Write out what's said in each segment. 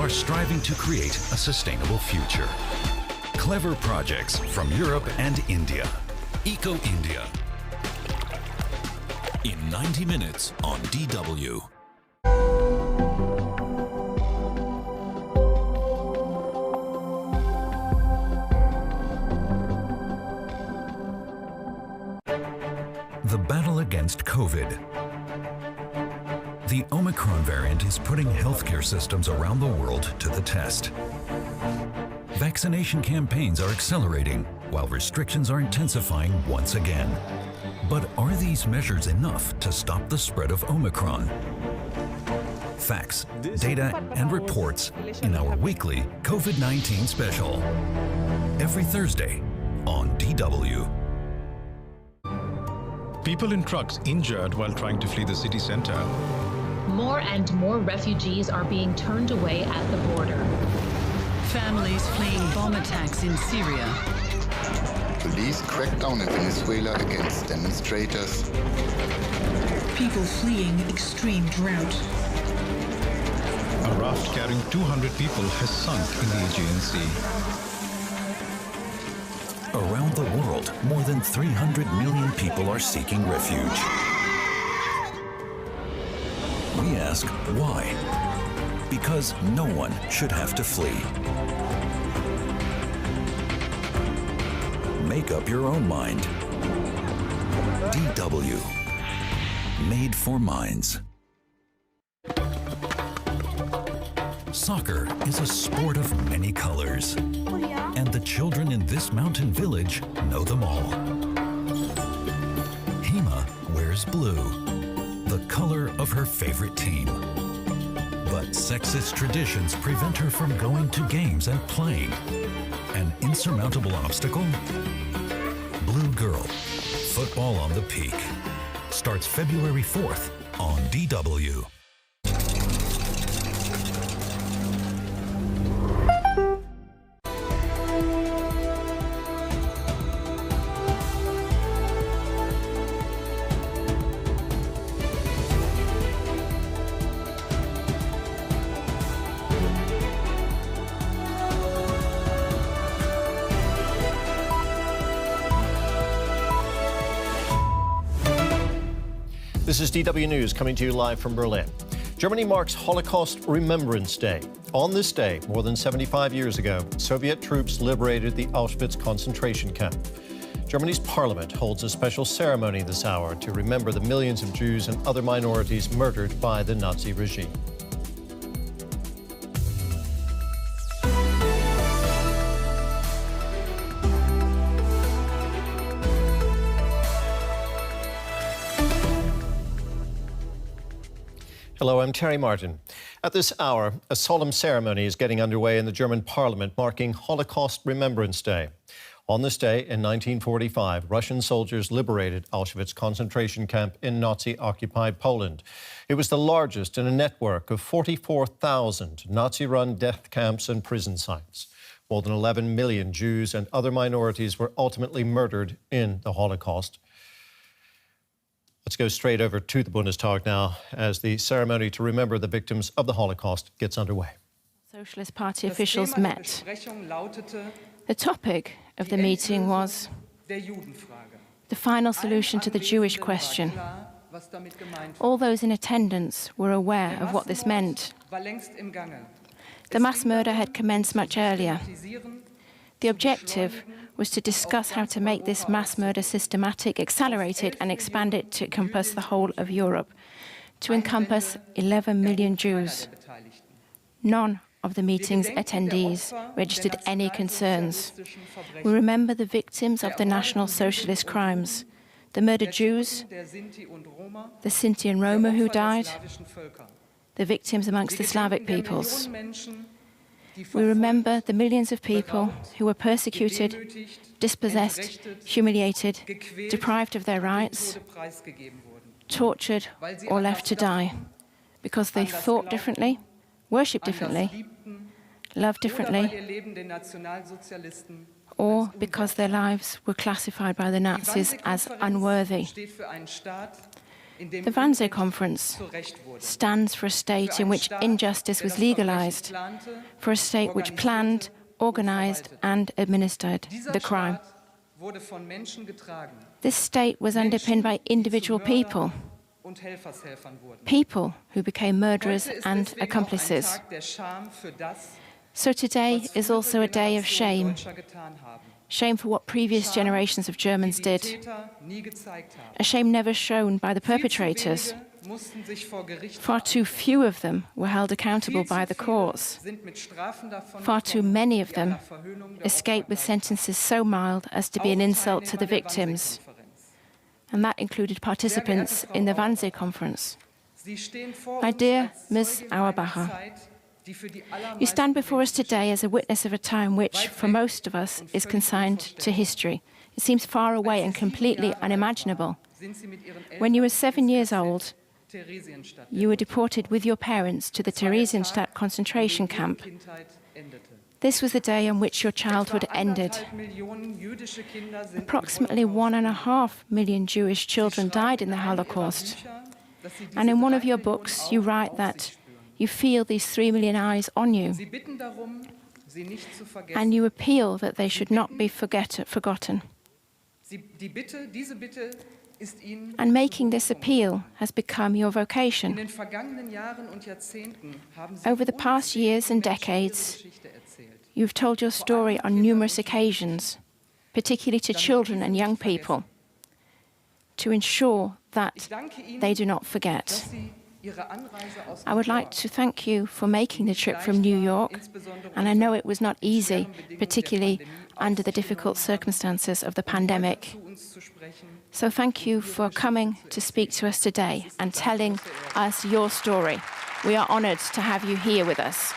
are striving to create a sustainable future. Clever projects from Europe and India. Eco India. In 90 minutes on DW. The battle against COVID. The Omicron variant is putting healthcare systems around the world to the test. Vaccination campaigns are accelerating, while restrictions are intensifying once again. But are these measures enough to stop the spread of Omicron? Facts, data, and reports in our weekly COVID-19 special. Every Thursday on DW. People in trucks injured while trying to flee the city center. More and more refugees are being turned away at the border. Families fleeing bomb attacks in Syria. Police crackdown in Venezuela against demonstrators. People fleeing extreme drought. A raft carrying 200 people has sunk in the Aegean Sea. Around the world, more than 300 million people are seeking refuge. We ask why? Because no one should have to flee. Make up your own mind. DW. Made for minds. Soccer is a sport of many colors. And the children in this mountain village know them all. Hema wears blue, the color of her favorite team. But sexist traditions prevent her from going to games and playing. An insurmountable obstacle? Blue Girl, Football on the Peak. Starts February 4th on DW. This is DW News coming to you live from Berlin. Germany marks Holocaust Remembrance Day. On this day, more than 75 years ago, Soviet troops liberated the Auschwitz concentration camp. Germany's parliament holds a special ceremony this hour to remember the millions of Jews and other minorities murdered by the Nazi regime. Hello, I'm Terry Martin. At this hour, a solemn ceremony is getting underway in the German parliament marking Holocaust Remembrance Day. On this day in 1945, Russian soldiers liberated Auschwitz concentration camp in Nazi-occupied Poland. It was the largest in a network of 44,000 Nazi-run death camps and prison sites. More than 11 million Jews and other minorities were ultimately murdered in the Holocaust. Let's go straight over to the Bundestag now as the ceremony to remember the victims of the Holocaust gets underway. Socialist Party officials met. The topic of the meeting was the final solution to the Jewish question. All those in attendance were aware of what this meant. The mass murder had commenced much earlier. The objective was to discuss how to make this mass murder systematic, accelerated, and expand it to encompass the whole of Europe, to encompass 11 million Jews. None of the meeting's attendees registered any concerns. We remember the victims of the National Socialist crimes, the murdered Jews, the Sinti and Roma who died, the victims amongst the Slavic peoples. We remember the millions of people who were persecuted, dispossessed, humiliated, deprived of their rights, tortured or left to die because they thought differently, worshipped differently, loved differently, or because their lives were classified by the Nazis as unworthy. The Wannsee Conference stands for a state in which injustice was legalized, for a state which planned, organized, and administered the crime. This state was underpinned by individual people, people who became murderers and accomplices. So today is also a day of shame. Shame for what previous generations of Germans did. A shame never shown by the perpetrators. Far too few of them were held accountable by the courts. Far too many of them escaped with sentences so mild as to be an insult to the victims. And that included participants in the Wannsee Conference. My dear Ms. Auerbacher, you stand before us today as a witness of a time which, for most of us, is consigned to history. It seems far away and completely unimaginable. When you were 7 years old, you were deported with your parents to the Theresienstadt concentration camp. This was the day on which your childhood ended. Approximately 1.5 million Jewish children died in the Holocaust. And in one of your books, you write that you feel these 3 million eyes on you. And you appeal that they should not be forgotten. And making this appeal has become your vocation. Over the past years and decades, you've told your story on numerous occasions, particularly to children and young people, to ensure that they do not forget. I would like to thank you for making the trip from New York, and I know it was not easy, particularly under the difficult circumstances of the pandemic. So thank you for coming to speak to us today and telling us your story. We are honoured to have you here with us.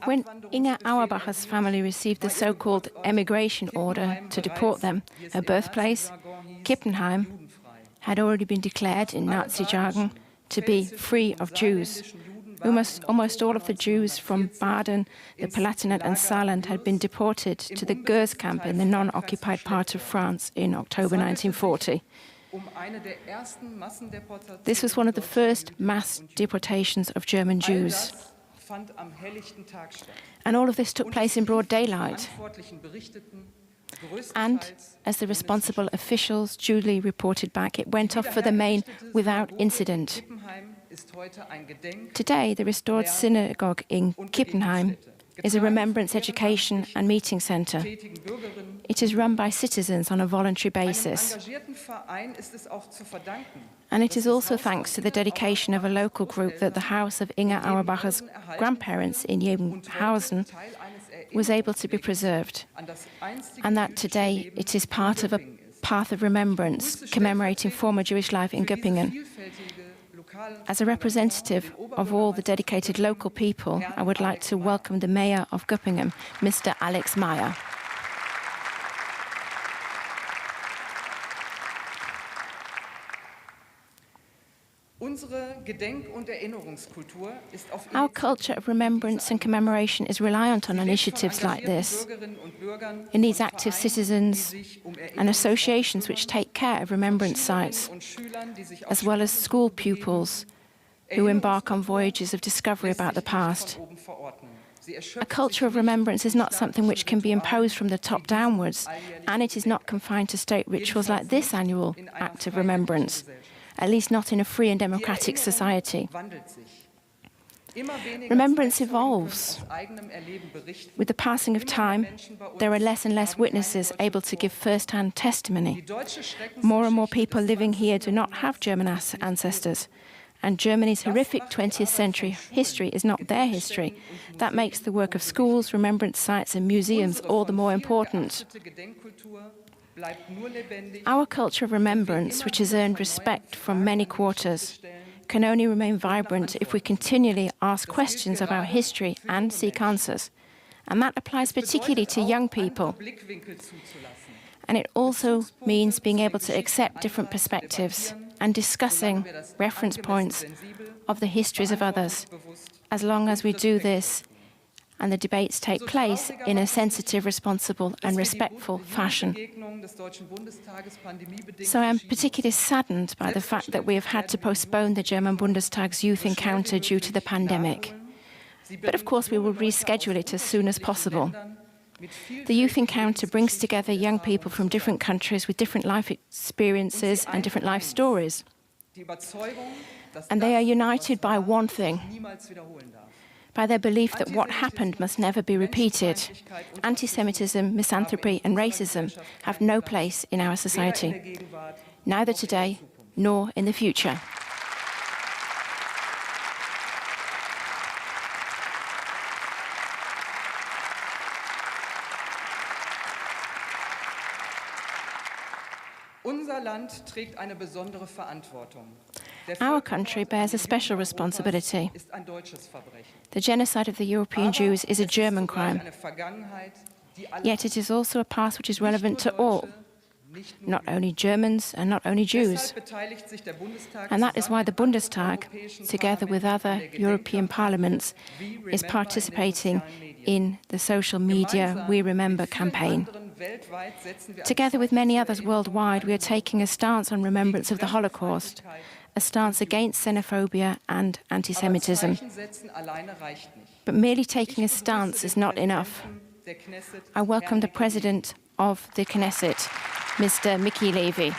When Inge Auerbacher's family received the so-called emigration order to deport them, her birthplace, Kippenheim, had already been declared in Nazi jargon to be free of Jews. Almost all of the Jews from Baden, the Palatinate and Saarland had been deported to the Gurs camp in the non-occupied part of France in October 1940. This was one of the first mass deportations of German Jews. And all of this took place in broad daylight. And, as the responsible officials duly reported back, it went off for the Main without incident. Today, the restored synagogue in Kippenheim is a remembrance education and meeting centre. It is run by citizens on a voluntary basis. And it is also thanks to the dedication of a local group that the house of Inge Auerbacher's grandparents in Jebenhausen was able to be preserved, and that today it is part of a path of remembrance commemorating former Jewish life in Göppingen. As a representative of all the dedicated local people, I would like to welcome the Mayor of Göppingen, Mr. Alex Meyer. Our culture of remembrance and commemoration is reliant on initiatives like this. It needs active citizens and associations which take care of remembrance sites, as well as school pupils who embark on voyages of discovery about the past. A culture of remembrance is not something which can be imposed from the top downwards, and it is not confined to state rituals like this annual act of remembrance, at least not in a free and democratic society. Remembrance evolves. With the passing of time, there are less and less witnesses able to give first-hand testimony. More and more people living here do not have German ancestors, and Germany's horrific 20th century history is not their history. That makes the work of schools, remembrance sites and museums all the more important. Our culture of remembrance, which has earned respect from many quarters, can only remain vibrant if we continually ask questions of our history and seek answers. And that applies particularly to young people. And it also means being able to accept different perspectives and discussing reference points of the histories of others, as long as we do this and the debates take place in a sensitive, responsible and respectful fashion. So I'm particularly saddened by the fact that we have had to postpone the German Bundestag's youth encounter due to the pandemic. But of course we will reschedule it as soon as possible. The youth encounter brings together young people from different countries with different life experiences and different life stories. And they are united by one thing, by their belief that what happened must never be repeated. Anti-Semitism, misanthropy and racism have no place in our society, neither today nor in the future. Our country bears a special responsibility. The genocide of the European Jews is a German crime. Yet it is also a past which is relevant to all, not only Germans and not only Jews. And that is why the Bundestag, together with other European parliaments, is participating in the social media We Remember campaign. Together with many others worldwide, we are taking a stance on remembrance of the Holocaust, a stance against xenophobia and anti-Semitism. But merely taking a stance is not enough. I welcome the President of the Knesset, Mr. Miki Levy.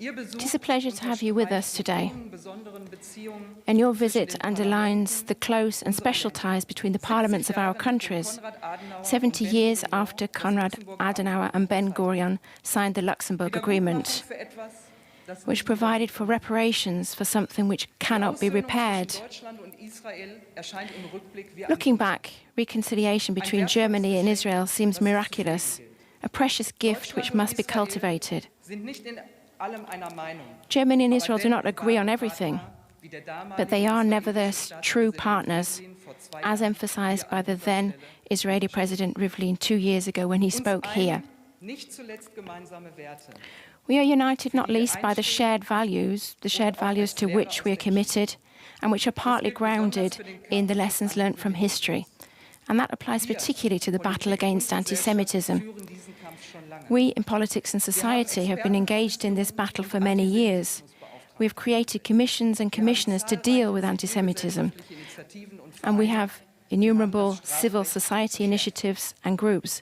It is a pleasure to have you with us today, and your visit underlines the close and special ties between the parliaments of our countries, 70 years after Konrad Adenauer and Ben Gurion signed the Luxembourg Agreement, which provided for reparations for something which cannot be repaired. Looking back, reconciliation between Germany and Israel seems miraculous, a precious gift which must be cultivated. Germany and Israel do not agree on everything, but they are nevertheless true partners, as emphasized by the then Israeli President Rivlin 2 years ago when he spoke here. We are united not least by the shared values to which we are committed and which are partly grounded in the lessons learnt from history. And that applies particularly to the battle against anti-Semitism. We in politics and society have been engaged in this battle for many years. We have created commissions and commissioners to deal with anti-Semitism. And we have innumerable civil society initiatives and groups.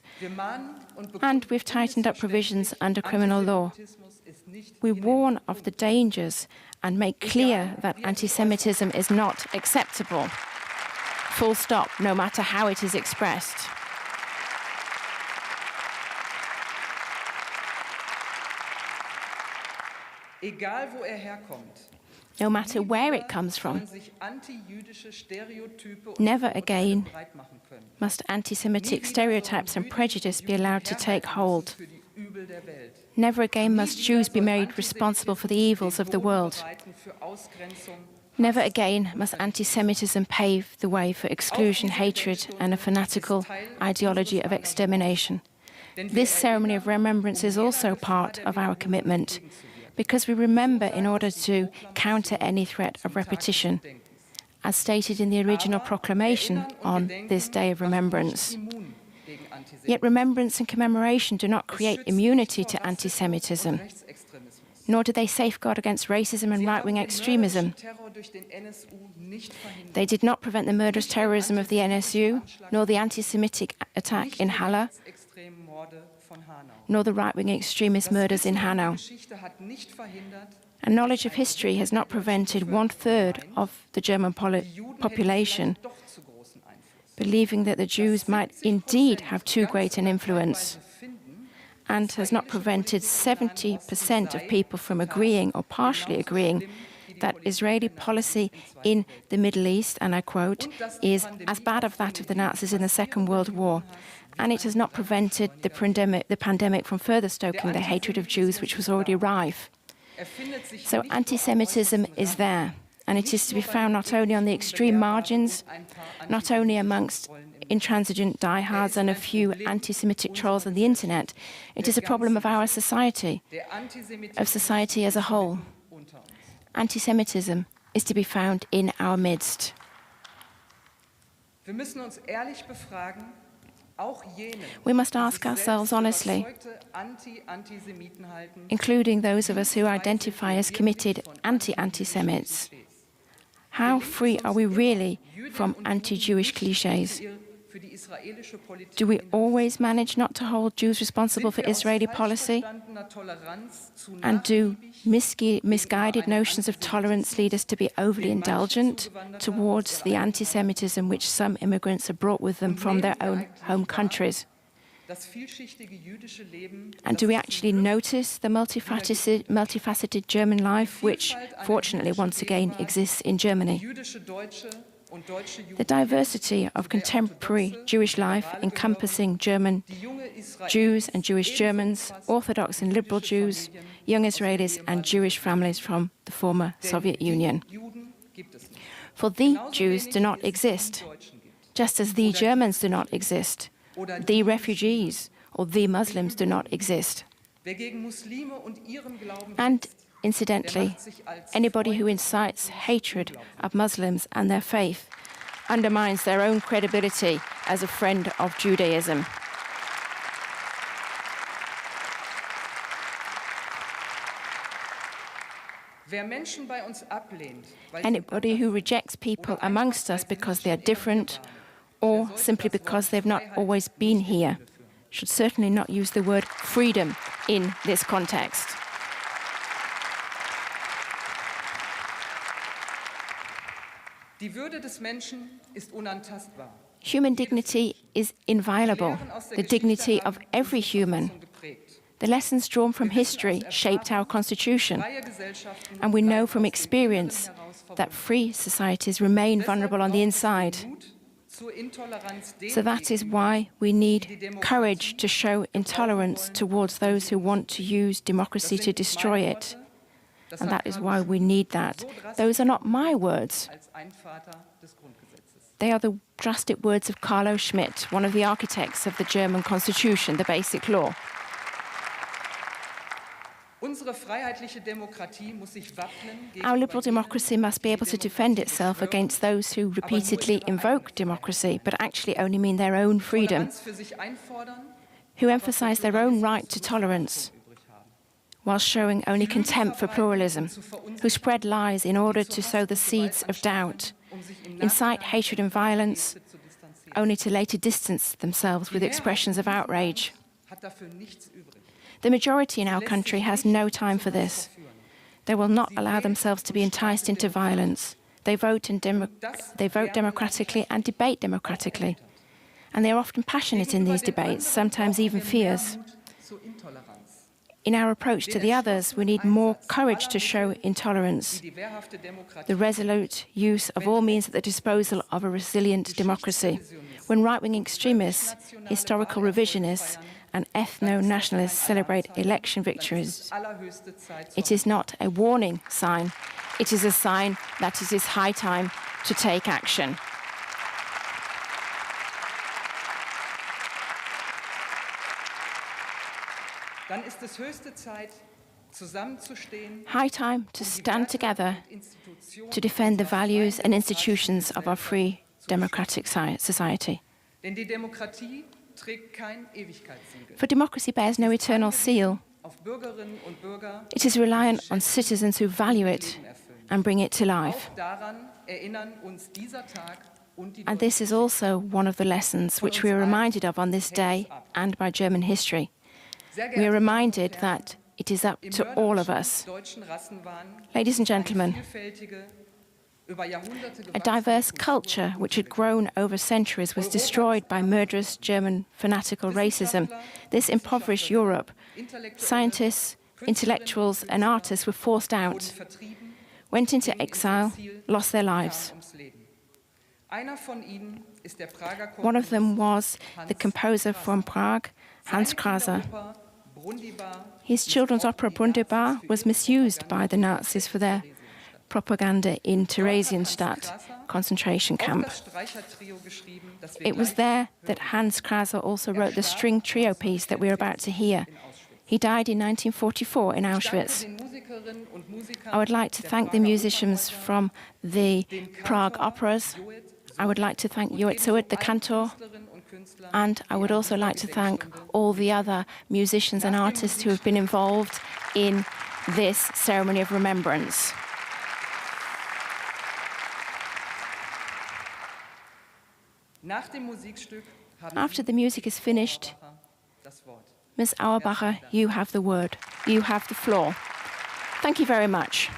And we've tightened up provisions under criminal law. We warn of the dangers and make clear that anti-Semitism is not acceptable. Full stop, no matter how it is expressed. No matter where it comes from, never again must anti-Semitic stereotypes and prejudice be allowed to take hold. Never again must Jews be made responsible for the evils of the world. Never again must anti-Semitism pave the way for exclusion, hatred, and a fanatical ideology of extermination. This ceremony of remembrance is also part of our commitment, because we remember in order to counter any threat of repetition, as stated in the original proclamation on this day of remembrance. Yet remembrance and commemoration do not create immunity to anti-Semitism, nor do they safeguard against racism and right-wing extremism. They did not prevent the murderous terrorism of the NSU, nor the anti-Semitic attack in Halle, nor the right-wing extremist murders in Hanau. And knowledge of history has not prevented 1/3 of the German population believing that the Jews might indeed have too great an influence, and has not prevented 70% of people from agreeing or partially agreeing that Israeli policy in the Middle East, and I quote, is as bad as that of the Nazis in the Second World War. And it has not prevented the pandemic from further stoking the hatred of Jews, which was already rife. So anti-Semitism is there, and it is to be found not only on the extreme margins, not only amongst intransigent diehards and a few anti-Semitic trolls on the internet. It is a problem of our society, of society as a whole. Anti-Semitism is to be found in our midst. We must ask ourselves honestly, including those of us who identify as committed anti-Semites, how free are we really from anti-Jewish cliches? Do we always manage not to hold Jews responsible for Israeli policy? And do misguided notions of tolerance lead us to be overly indulgent towards the anti-Semitism which some immigrants have brought with them from their own home countries? And do we actually notice the multifaceted German life, which, fortunately, once again exists in Germany? The diversity of contemporary Jewish life, encompassing German Jews and Jewish Germans, Orthodox and liberal Jews, young Israelis and Jewish families from the former Soviet Union. For the Jews do not exist, just as the Germans do not exist, the refugees or the Muslims do not exist. And incidentally, anybody who incites hatred of Muslims and their faith undermines their own credibility as a friend of Judaism. Anybody who rejects people amongst us because they are different or simply because they've not always been here should certainly not use the word freedom in this context. Human dignity is inviolable, the dignity of every human. The lessons drawn from history shaped our constitution, and we know from experience that free societies remain vulnerable on the inside. So that is why we need courage to show intolerance towards those who want to use democracy to destroy it. And that is why we need that. Those are not my words. They are the drastic words of Carlo Schmitt, one of the architects of the German constitution, the Basic Law. Our liberal democracy must be able to defend itself against those who repeatedly invoke democracy, but actually only mean their own freedom, who emphasize their own right to tolerance, while showing only contempt for pluralism, who spread lies in order to sow the seeds of doubt, incite hatred and violence, only to later distance themselves with expressions of outrage. The majority in our country has no time for this. They will not allow themselves to be enticed into violence. They vote democratically and debate democratically. And they are often passionate in these debates, sometimes even fierce. In our approach to the others, we need more courage to show intolerance, the resolute use of all means at the disposal of a resilient democracy. When right-wing extremists, historical revisionists, and ethno-nationalists celebrate election victories, it is not a warning sign. It is a sign that it is high time to take action. High time to stand together to defend the values and institutions of our free democratic society. For democracy bears no eternal seal. It is reliant on citizens who value it and bring it to life. And this is also one of the lessons which we are reminded of on this day and by German history. We are reminded that it is up to all of us. Ladies and gentlemen, A diverse culture which had grown over centuries was destroyed by murderous German fanatical racism. This impoverished Europe. Scientists, intellectuals and artists were forced out, went into exile, lost their lives. One of them was the composer from Prague, Hans Krása. His children's opera Brundibar was misused by the Nazis for their propaganda in Theresienstadt concentration camp. It was there that Hans Krása also wrote the string trio piece that we're about to hear. He died in 1944 in Auschwitz. I would like to thank the musicians from the Prague operas. I would like to thank Joet Suet, the cantor, and I would also like to thank all the other musicians and artists who have been involved in this ceremony of remembrance. After the music is finished, Ms. Auerbacher, you have the word. You have the floor. Thank you very much.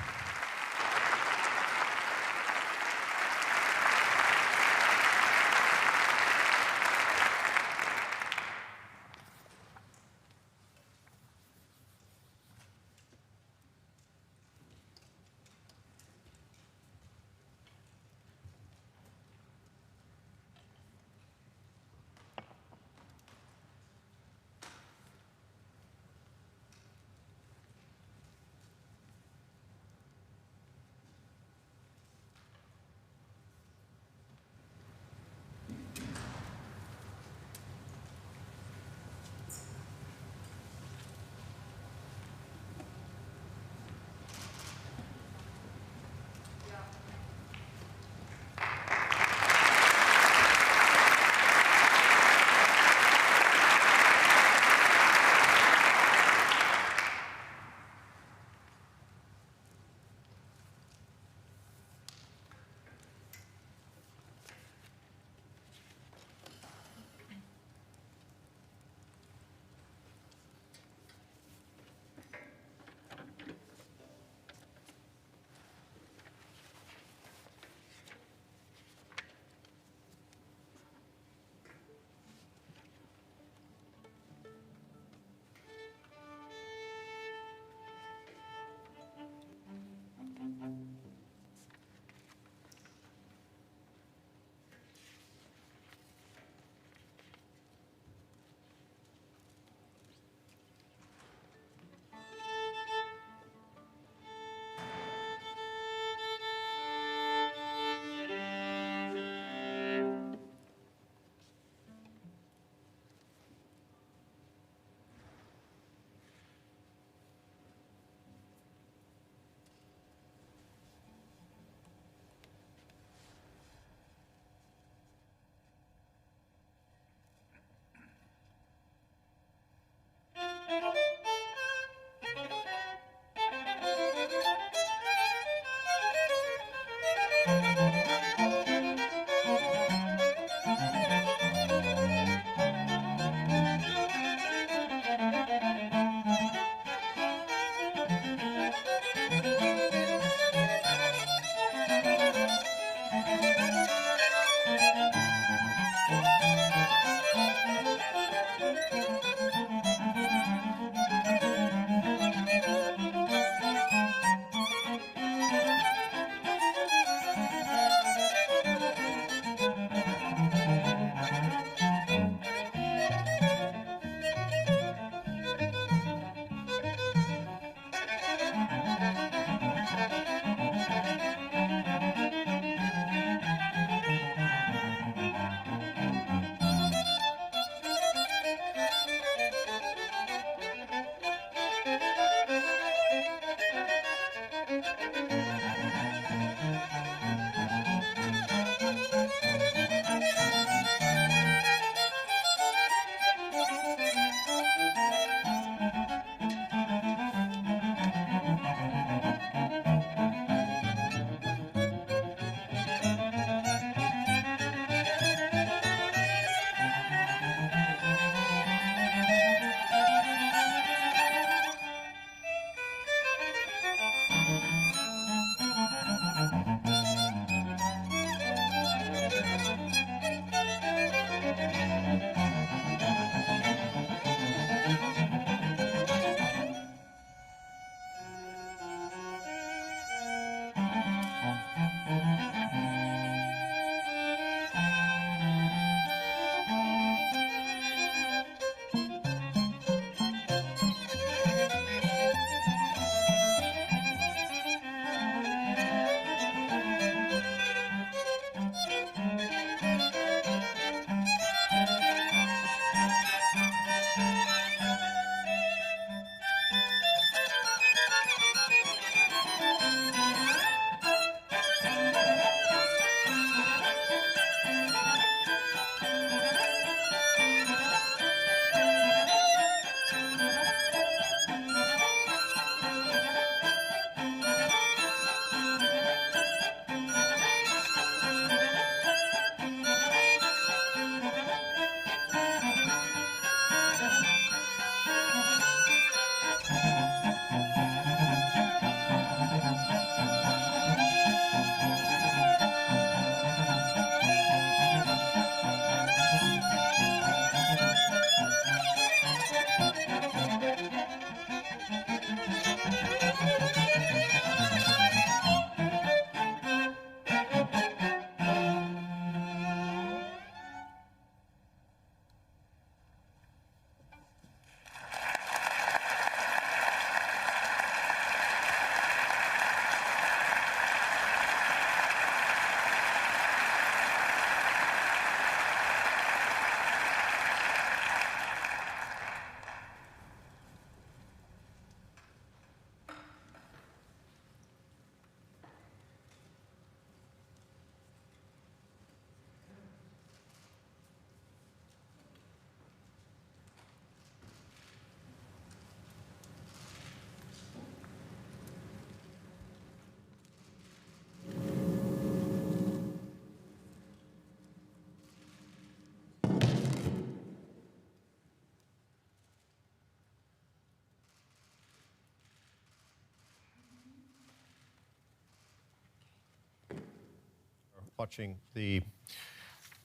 watching if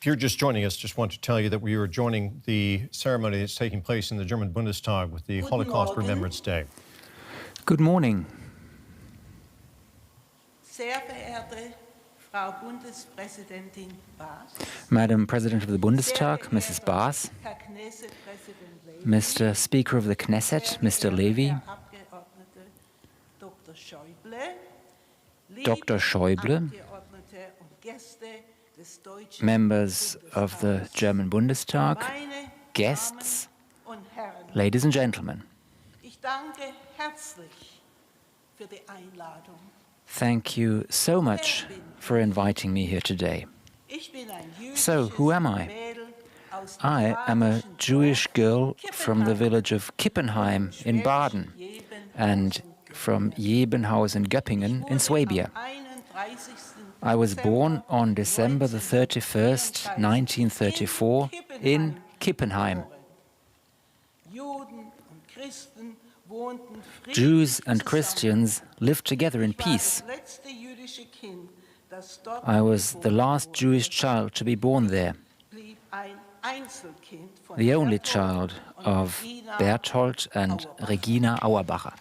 you're just joining us, just want to tell you that we are joining the ceremony that's taking place in the German Bundestag with the Holocaust Remembrance Day. Good morning. Sehr verehrte Frau Bundespräsidentin Bas, Madam President of the Bundestag, Mrs. Bas, Herr Knesset-Präsident Levy, Mr. Speaker of the Knesset, Mr. Levy, Herr Abgeordnete Dr. Schäuble, Dr. Schäuble, Abgeordnete und Gäste des deutschen members of the German Bundestag, meine guests, Damen und Herren. ladies and gentlemen. Ich danke herzlich für die Einladung. Thank you so much for inviting me here today. Ich bin ein So, who am I? Mädel aus dem I am a badischen Jewish girl from the Kippenheim, village of Kippenheim in Baden and from Jebenhausen-Göppingen in Swabia. I was born on December the 31st, 1934 in Kippenheim. Jews and Christians lived together in peace. I was the last Jewish child to be born there, the only child of Berthold and Regina Auerbacher.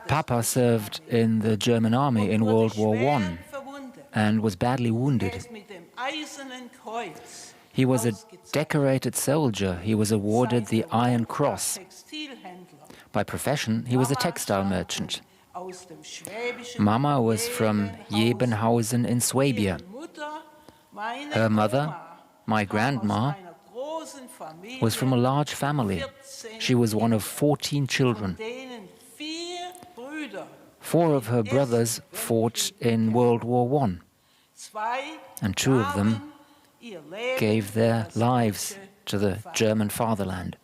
Papa served in the German army in World War I and was badly wounded. He was a decorated soldier. He was awarded the Iron Cross. By profession, he was a textile merchant. Mama was from Jebenhausen in Swabia. Her mother, my grandma, was from a large family. She was one of 14 children. 4 of her brothers fought in World War I, and 2 of them gave their lives to the German fatherland.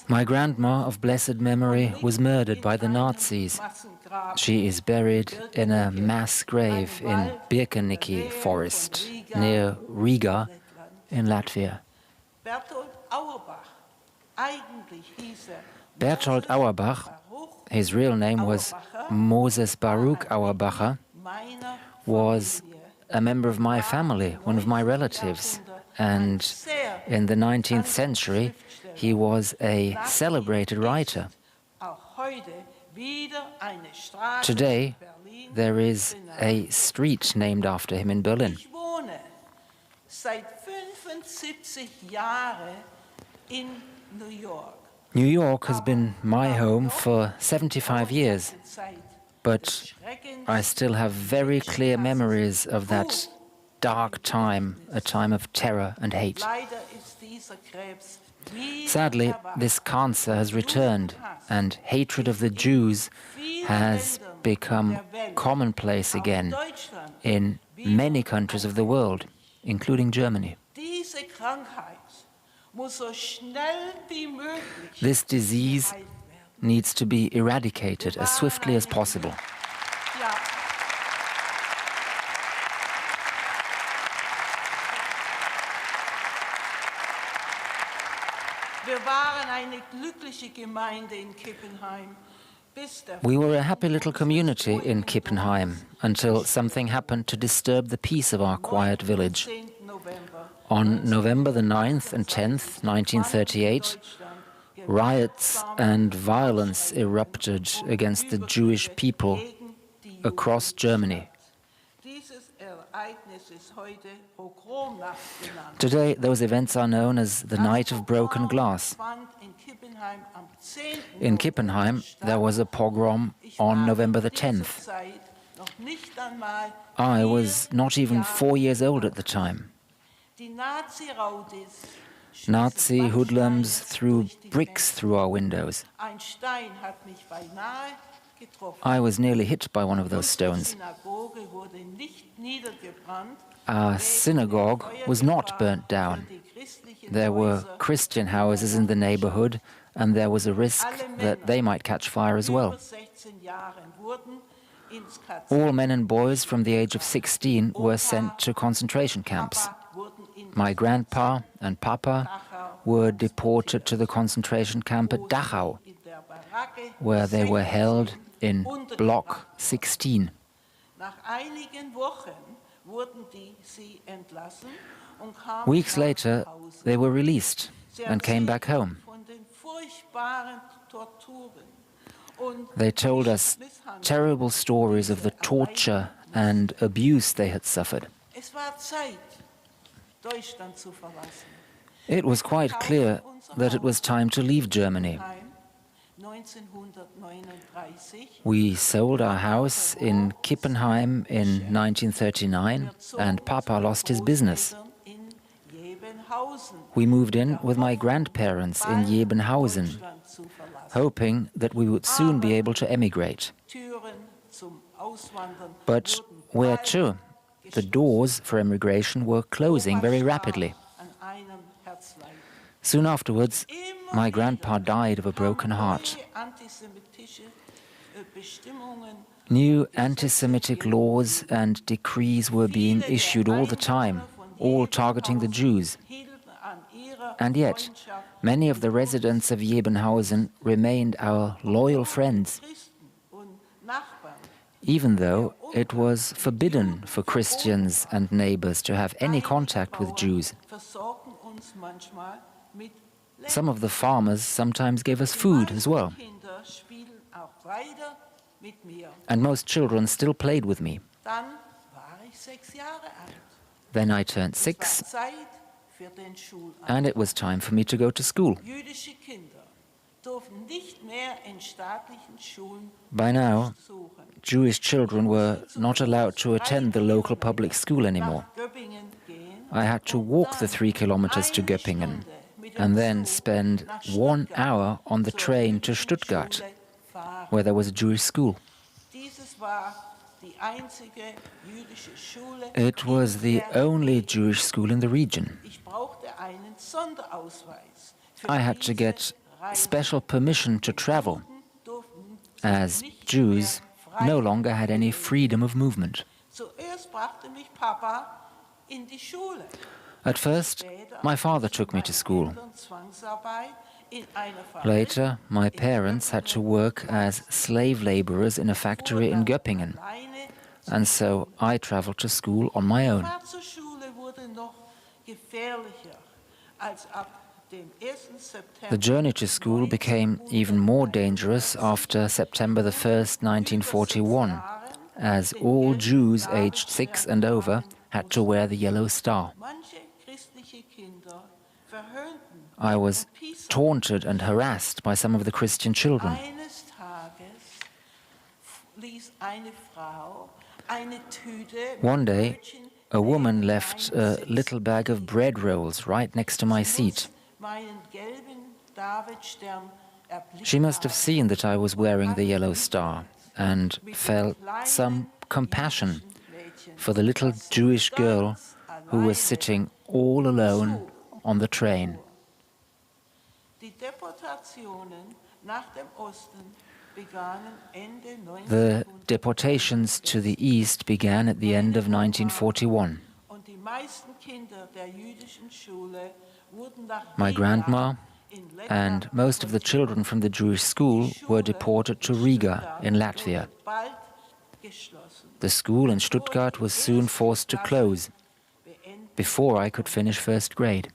My grandma of blessed memory was murdered by the Nazis. She is buried in a mass grave in Birkeniki forest near Riga in Latvia. Berthold Auerbach, his real name was Moses Baruch Auerbacher, was a member of my family, one of my relatives, and in the 19th century he was a celebrated writer. Today there is a street named after him in Berlin. New York has been my home for 75 years, but I still have very clear memories of that dark time, a time of terror and hate. Sadly, this cancer has returned, and hatred of the Jews has become commonplace again in many countries of the world, including Germany. This disease needs to be eradicated as swiftly as possible. We were a happy little community in Kippenheim until something happened to disturb the peace of our quiet village. On November the 9th and 10th, 1938, riots and violence erupted against the Jewish people across Germany. Today, those events are known as the Night of Broken Glass. In Kippenheim, there was a pogrom on November the 10th. I was not even 4 years old at the time. Nazi hoodlums threw bricks through our windows. I was nearly hit by one of those stones. Our synagogue was not burnt down. There were Christian houses in the neighborhood, and there was a risk that they might catch fire as well. All men and boys from the age of 16 were sent to concentration camps. My grandpa and papa were deported to the concentration camp at Dachau, where they were held in Block 16. Weeks later, they were released and came back home. They told us terrible stories of the torture and abuse they had suffered. It was quite clear that it was time to leave Germany. We sold our house in Kippenheim in 1939, and Papa lost his business. We moved in with my grandparents in Jebenhausen, hoping that we would soon be able to emigrate. But where to? The doors for emigration were closing very rapidly. Soon afterwards, my grandpa died of a broken heart. New anti-Semitic laws and decrees were being issued all the time, all targeting the Jews. And yet, many of the residents of Jebenhausen remained our loyal friends, even though it was forbidden for Christians and neighbors to have any contact with Jews. Some of the farmers sometimes gave us food as well. And most children still played with me. Then I turned 6, and it was time for me to go to school. By now, Jewish children were not allowed to attend the local public school anymore. I had to walk the 3 kilometers to Göppingen and then spend 1 hour on the train to Stuttgart, where there was a Jewish school. It was the only Jewish school in the region. I had to get special permission to travel, as Jews no longer had any freedom of movement. At first, my father took me to school. Later, my parents had to work as slave laborers in a factory in Göppingen, and so I traveled to school on my own. The journey to school became even more dangerous after September the 1st, 1941, as all Jews aged 6 and over had to wear the yellow star. I was taunted and harassed by some of the Christian children. One day, a woman left a little bag of bread rolls right next to my seat. She must have seen that I was wearing the yellow star and felt some compassion for the little Jewish girl who was sitting all alone on the train. The deportations to the east began at the end of 1941. My grandma and most of the children from the Jewish school were deported to Riga in Latvia. The school in Stuttgart was soon forced to close before I could finish first grade.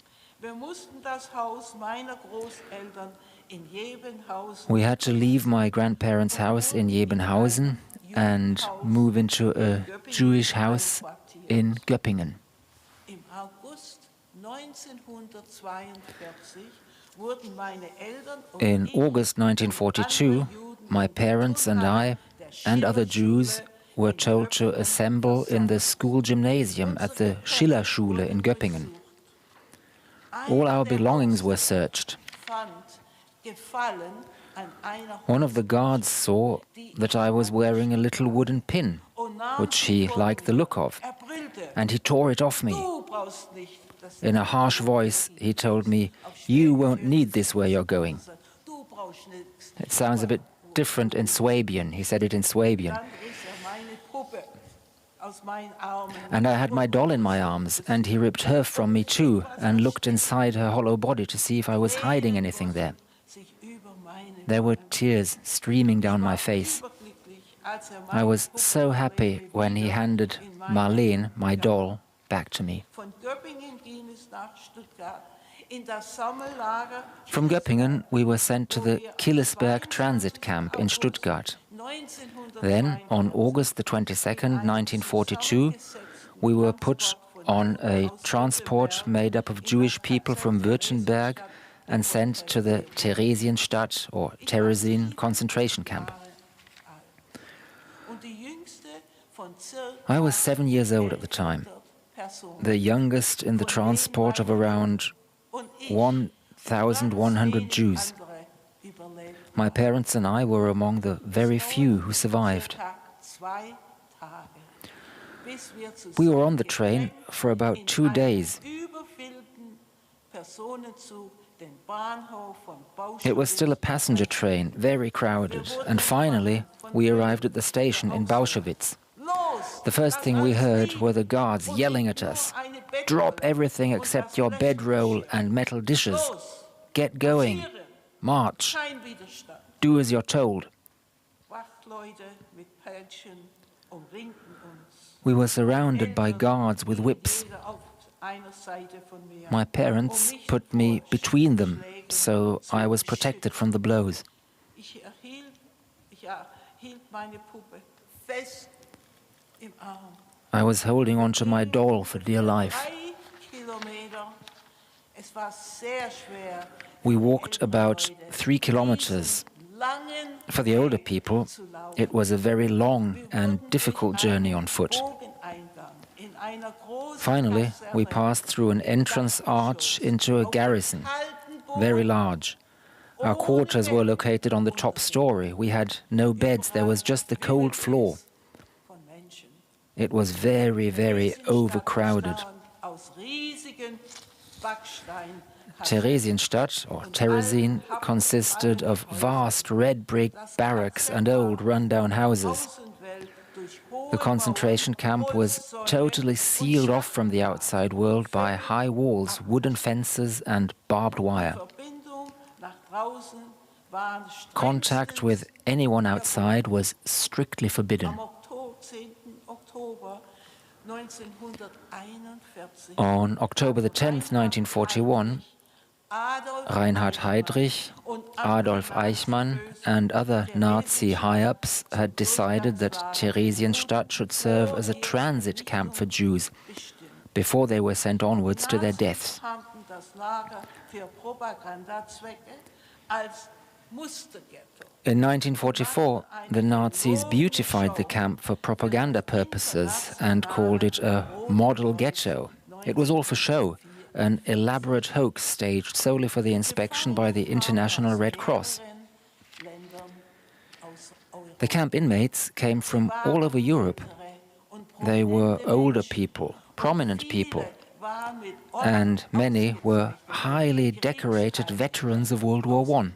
We had to leave my grandparents' house in Jebenhausen and move into a Jewish house in Göppingen. In August 1942, my parents and I and other Jews were told to assemble in the school gymnasium at the Schillerschule in Göppingen. All our belongings were searched. One of the guards saw that I was wearing a little wooden pin, which he liked the look of, and he tore it off me. In a harsh voice, he told me, "You won't need this where you're going." It sounds a bit different in Swabian. He said it in Swabian. And I had my doll in my arms, and he ripped her from me too, and looked inside her hollow body to see if I was hiding anything there. There were tears streaming down my face. I was so happy when he handed Marlene, my doll, back to me. From Göppingen, we were sent to the Killersberg transit camp in Stuttgart. Then, on August the 22nd, 1942, we were put on a transport made up of Jewish people from Württemberg and sent to the Theresienstadt or Terezin concentration camp. I was 7 years old at the time, the youngest in the transport of around 1,100 Jews. My parents and I were among the very few who survived. We were on the train for about 2 days. It was still a passenger train, very crowded, and finally we arrived at the station in Auschwitz. The first thing we heard were the guards yelling at us, "Drop everything except your bedroll and metal dishes. Get going. March. Do as you're told." We were surrounded by guards with whips. My parents put me between them, so I was protected from the blows. I was holding on to my doll for dear life. We walked about 3 kilometers. For the older people, it was a very long and difficult journey on foot. Finally, we passed through an entrance arch into a garrison, very large. Our quarters were located on the top story. We had no beds, there was just the cold floor. It was very, very overcrowded. Theresienstadt, or Terezin, consisted of vast red brick barracks and old run-down houses. The concentration camp was totally sealed off from the outside world by high walls, wooden fences and barbed wire. Contact with anyone outside was strictly forbidden. On October the 10th, 1941, Reinhard Heydrich, Adolf Eichmann and other Nazi high-ups had decided that Theresienstadt should serve as a transit camp for Jews before they were sent onwards to their deaths. In 1944, the Nazis beautified the camp for propaganda purposes and called it a model ghetto. It was all for show, an elaborate hoax staged solely for the inspection by the International Red Cross. The camp inmates came from all over Europe. They were older people, prominent people, and many were highly decorated veterans of World War I.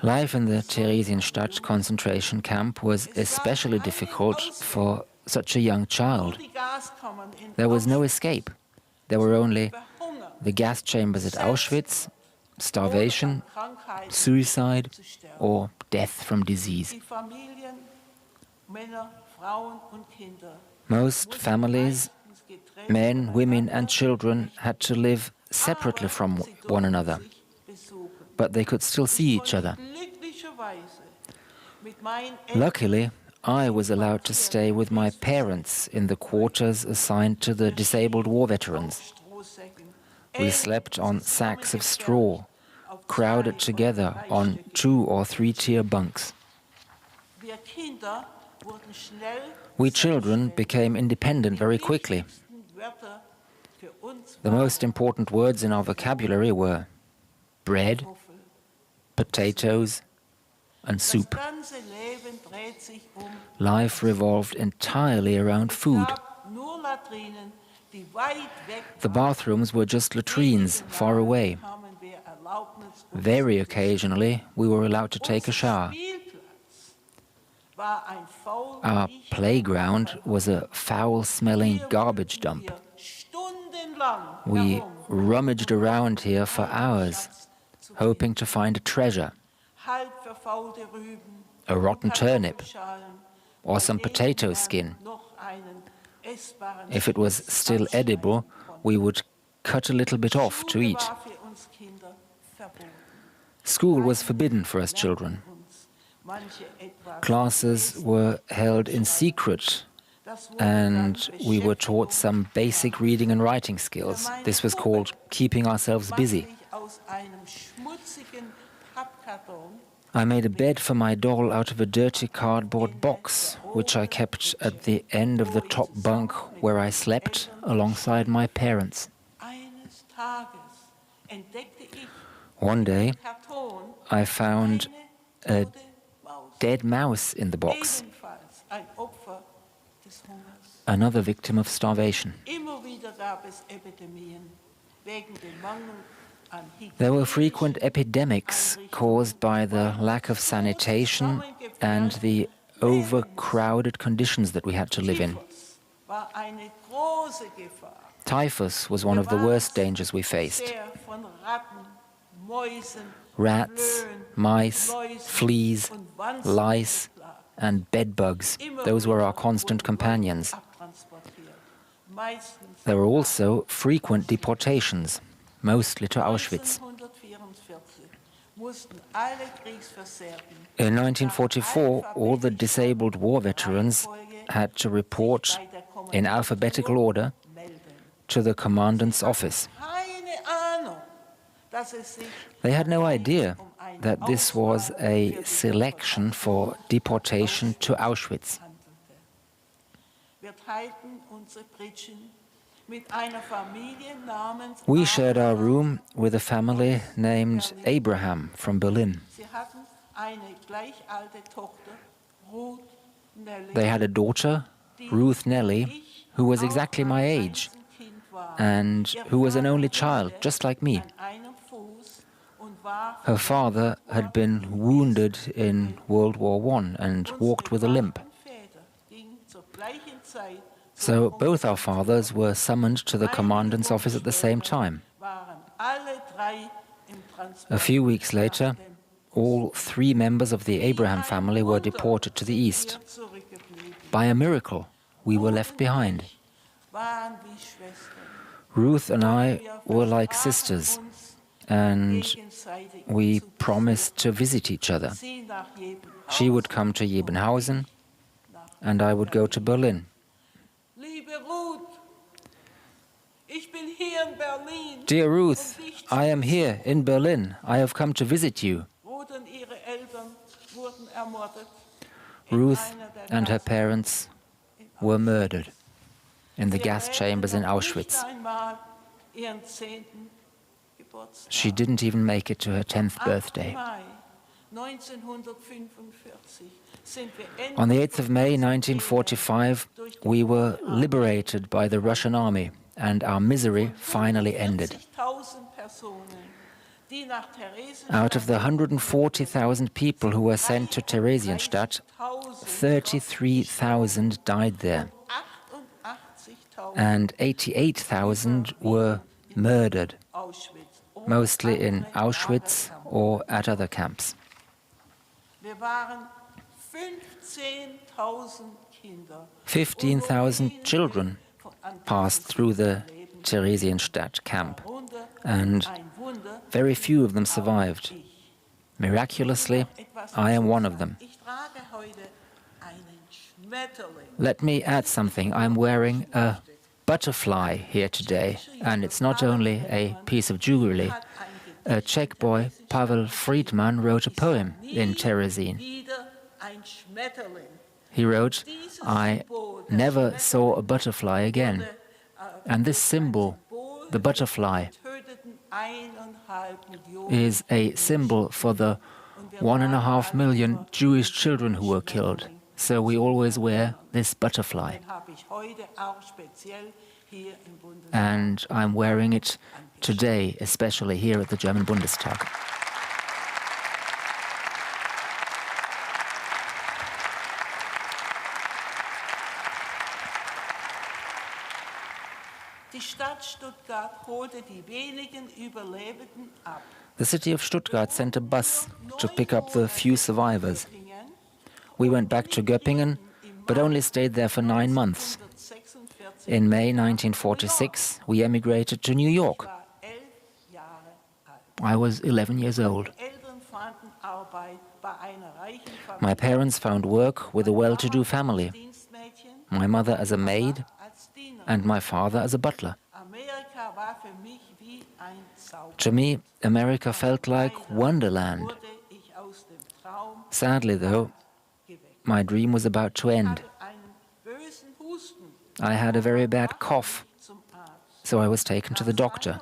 Life in the Theresienstadt concentration camp was especially difficult for such a young child. There was no escape. There were only the gas chambers at Auschwitz, starvation, suicide, or death from disease. Most families, men, women, and children had to live separately from one another, but they could still see each other. Luckily, I was allowed to stay with my parents in the quarters assigned to the disabled war veterans. We slept on sacks of straw, crowded together on 2- or 3-tier bunks. We children became independent very quickly. The most important words in our vocabulary were bread, potatoes, and soup. Life revolved entirely around food. The bathrooms were just latrines far away. Very occasionally, we were allowed to take a shower. Our playground was a foul-smelling garbage dump. We rummaged around here for hours, hoping to find a treasure, a rotten turnip, or some potato skin. If it was still edible, we would cut a little bit off to eat. School was forbidden for us children. Classes were held in secret, and we were taught some basic reading and writing skills. This was called keeping ourselves busy. I made a bed for my doll out of a dirty cardboard box, which I kept at the end of the top bunk where I slept alongside my parents. One day, I found a dead mouse in the box, another victim of starvation. There were frequent epidemics caused by the lack of sanitation and the overcrowded conditions that we had to live in. Typhus was one of the worst dangers we faced. Rats, mice, fleas, lice, and bedbugs, those were our constant companions. There were also frequent deportations, mostly to Auschwitz. In 1944, all the disabled war veterans had to report in alphabetical order to the commandant's office. They had no idea that this was a selection for deportation to Auschwitz. We shared our room with a family named Abraham from Berlin. They had a daughter, Ruth Nelly, who was exactly my age and who was an only child, just like me. Her father had been wounded in World War I and walked with a limp. So both our fathers were summoned to the commandant's office at the same time. A few weeks later, all three members of the Abraham family were deported to the east. By a miracle, we were left behind. Ruth and I were like sisters, and we promised to visit each other. She would come to Jebenhausen, and I would go to Berlin. Dear Ruth, I am here in Berlin. I have come to visit you. Ruth and her parents were murdered in the gas chambers in Auschwitz. She didn't even make it to her 10th birthday. On the 8th of May 1945, we were liberated by the Russian army, and our misery finally ended. Out of the 140,000 people who were sent to Theresienstadt, 33,000 died there, and 88,000 were murdered, mostly in Auschwitz or at other camps. 15,000 children passed through the Theresienstadt camp, and very few of them survived. Miraculously, I am one of them. Let me add something. I'm wearing a butterfly here today, and it's not only a piece of jewelry. A Czech boy, Pavel Friedman, wrote a poem in Terezin. He wrote, "I never saw a butterfly again." And this symbol, the butterfly, is a symbol for the 1.5 million Jewish children who were killed. So we always wear this butterfly. and I'm wearing it today, especially here at the German Bundestag. The city of Stuttgart sent a bus to pick up the few survivors. We went back to Göppingen, but only stayed there for 9 months. In May 1946, we emigrated to New York. I was 11 years old. My parents found work with a well-to-do family. My mother as a maid and my father as a butler. To me, America felt like Wonderland. Sadly, though, my dream was about to end. I had a very bad cough, so I was taken to the doctor.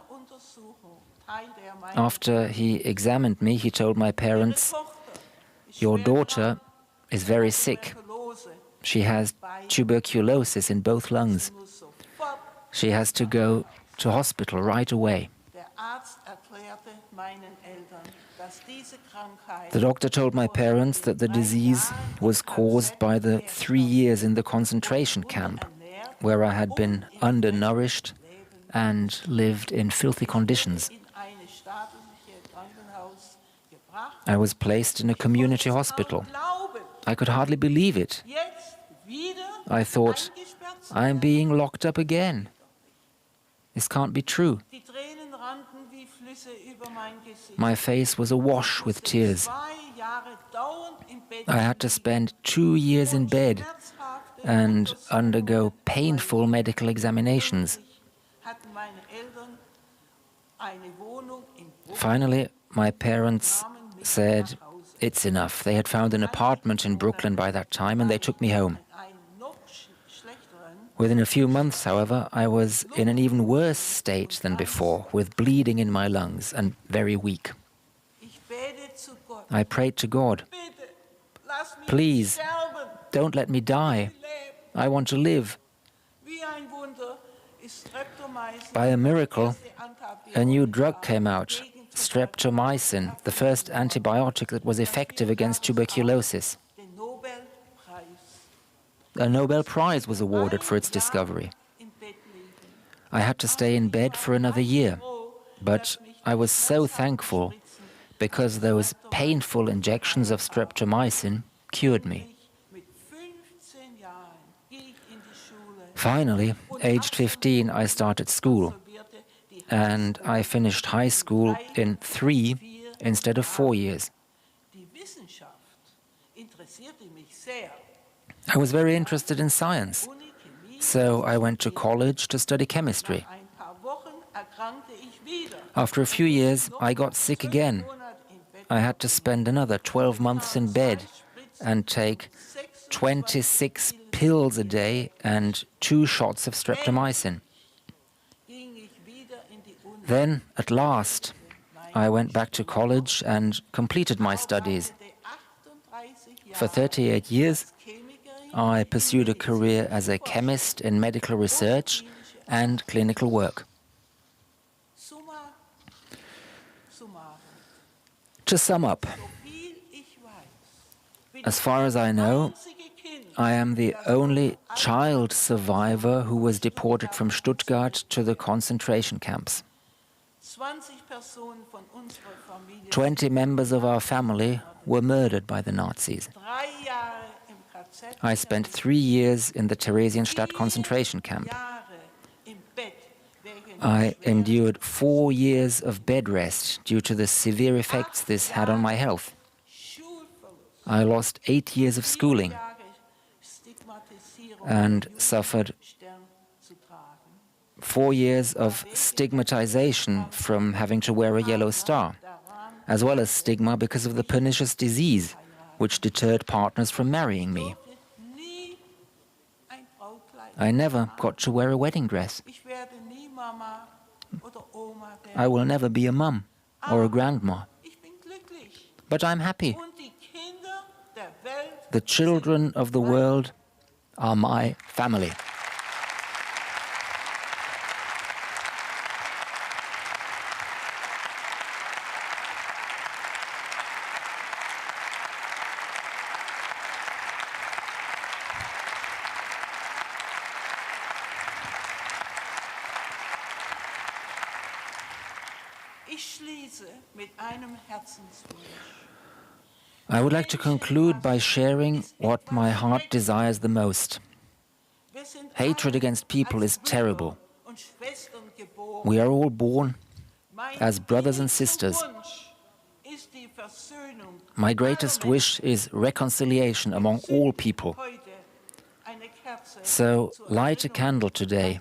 After he examined me, he told my parents, "Your daughter is very sick. She has tuberculosis in both lungs. She has to go to hospital right away." The doctor told my parents that the disease was caused by the 3 years in the concentration camp, where I had been undernourished and lived in filthy conditions. I was placed in a community hospital. I could hardly believe it. I thought, I'm being locked up again. This can't be true. My face was awash with tears. I had to spend 2 years in bed and undergo painful medical examinations. Finally, my parents said it's enough. They had found an apartment in Brooklyn by that time and they took me home. Within a few months, however, I was in an even worse state than before, with bleeding in my lungs and very weak. I prayed to God, "Please, don't let me die. I want to live." By a miracle, a new drug came out, streptomycin, the first antibiotic that was effective against tuberculosis. A Nobel Prize was awarded for its discovery. I had to stay in bed for another year, but I was so thankful because those painful injections of streptomycin cured me. Finally, aged 15, I started school, and I finished high school in 3 instead of 4 years. I was very interested in science, so I went to college to study chemistry. After a few years, I got sick again. I had to spend another 12 months in bed and take 26 pills a day and 2 shots of streptomycin. Then, at last, I went back to college and completed my studies. For 38 years, I pursued a career as a chemist in medical research and clinical work. To sum up, as far as I know, I am the only child survivor who was deported from Stuttgart to the concentration camps. 20 members of our family were murdered by the Nazis. I spent 3 years in the Theresienstadt concentration camp. I endured 4 years of bed rest due to the severe effects this had on my health. I lost 8 years of schooling and suffered 4 years of stigmatization from having to wear a yellow star, as well as stigma because of the pernicious disease, which deterred partners from marrying me. I never got to wear a wedding dress. I will never be a mum or a grandma. But I'm happy. The children of the world are my family. I would like to conclude by sharing what my heart desires the most. Hatred against people is terrible. We are all born as brothers and sisters. My greatest wish is reconciliation among all people. So light a candle today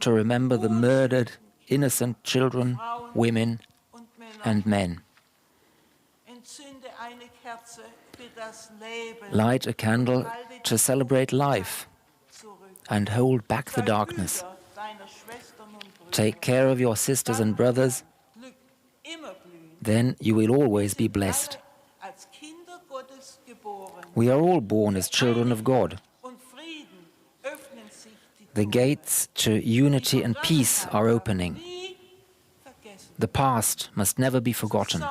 to remember the murdered, innocent children, women, and men. Light a candle to celebrate life and hold back the darkness. Take care of your sisters and brothers, then you will always be blessed. We are all born as children of God. The gates to unity and peace are opening. The past must never be forgotten.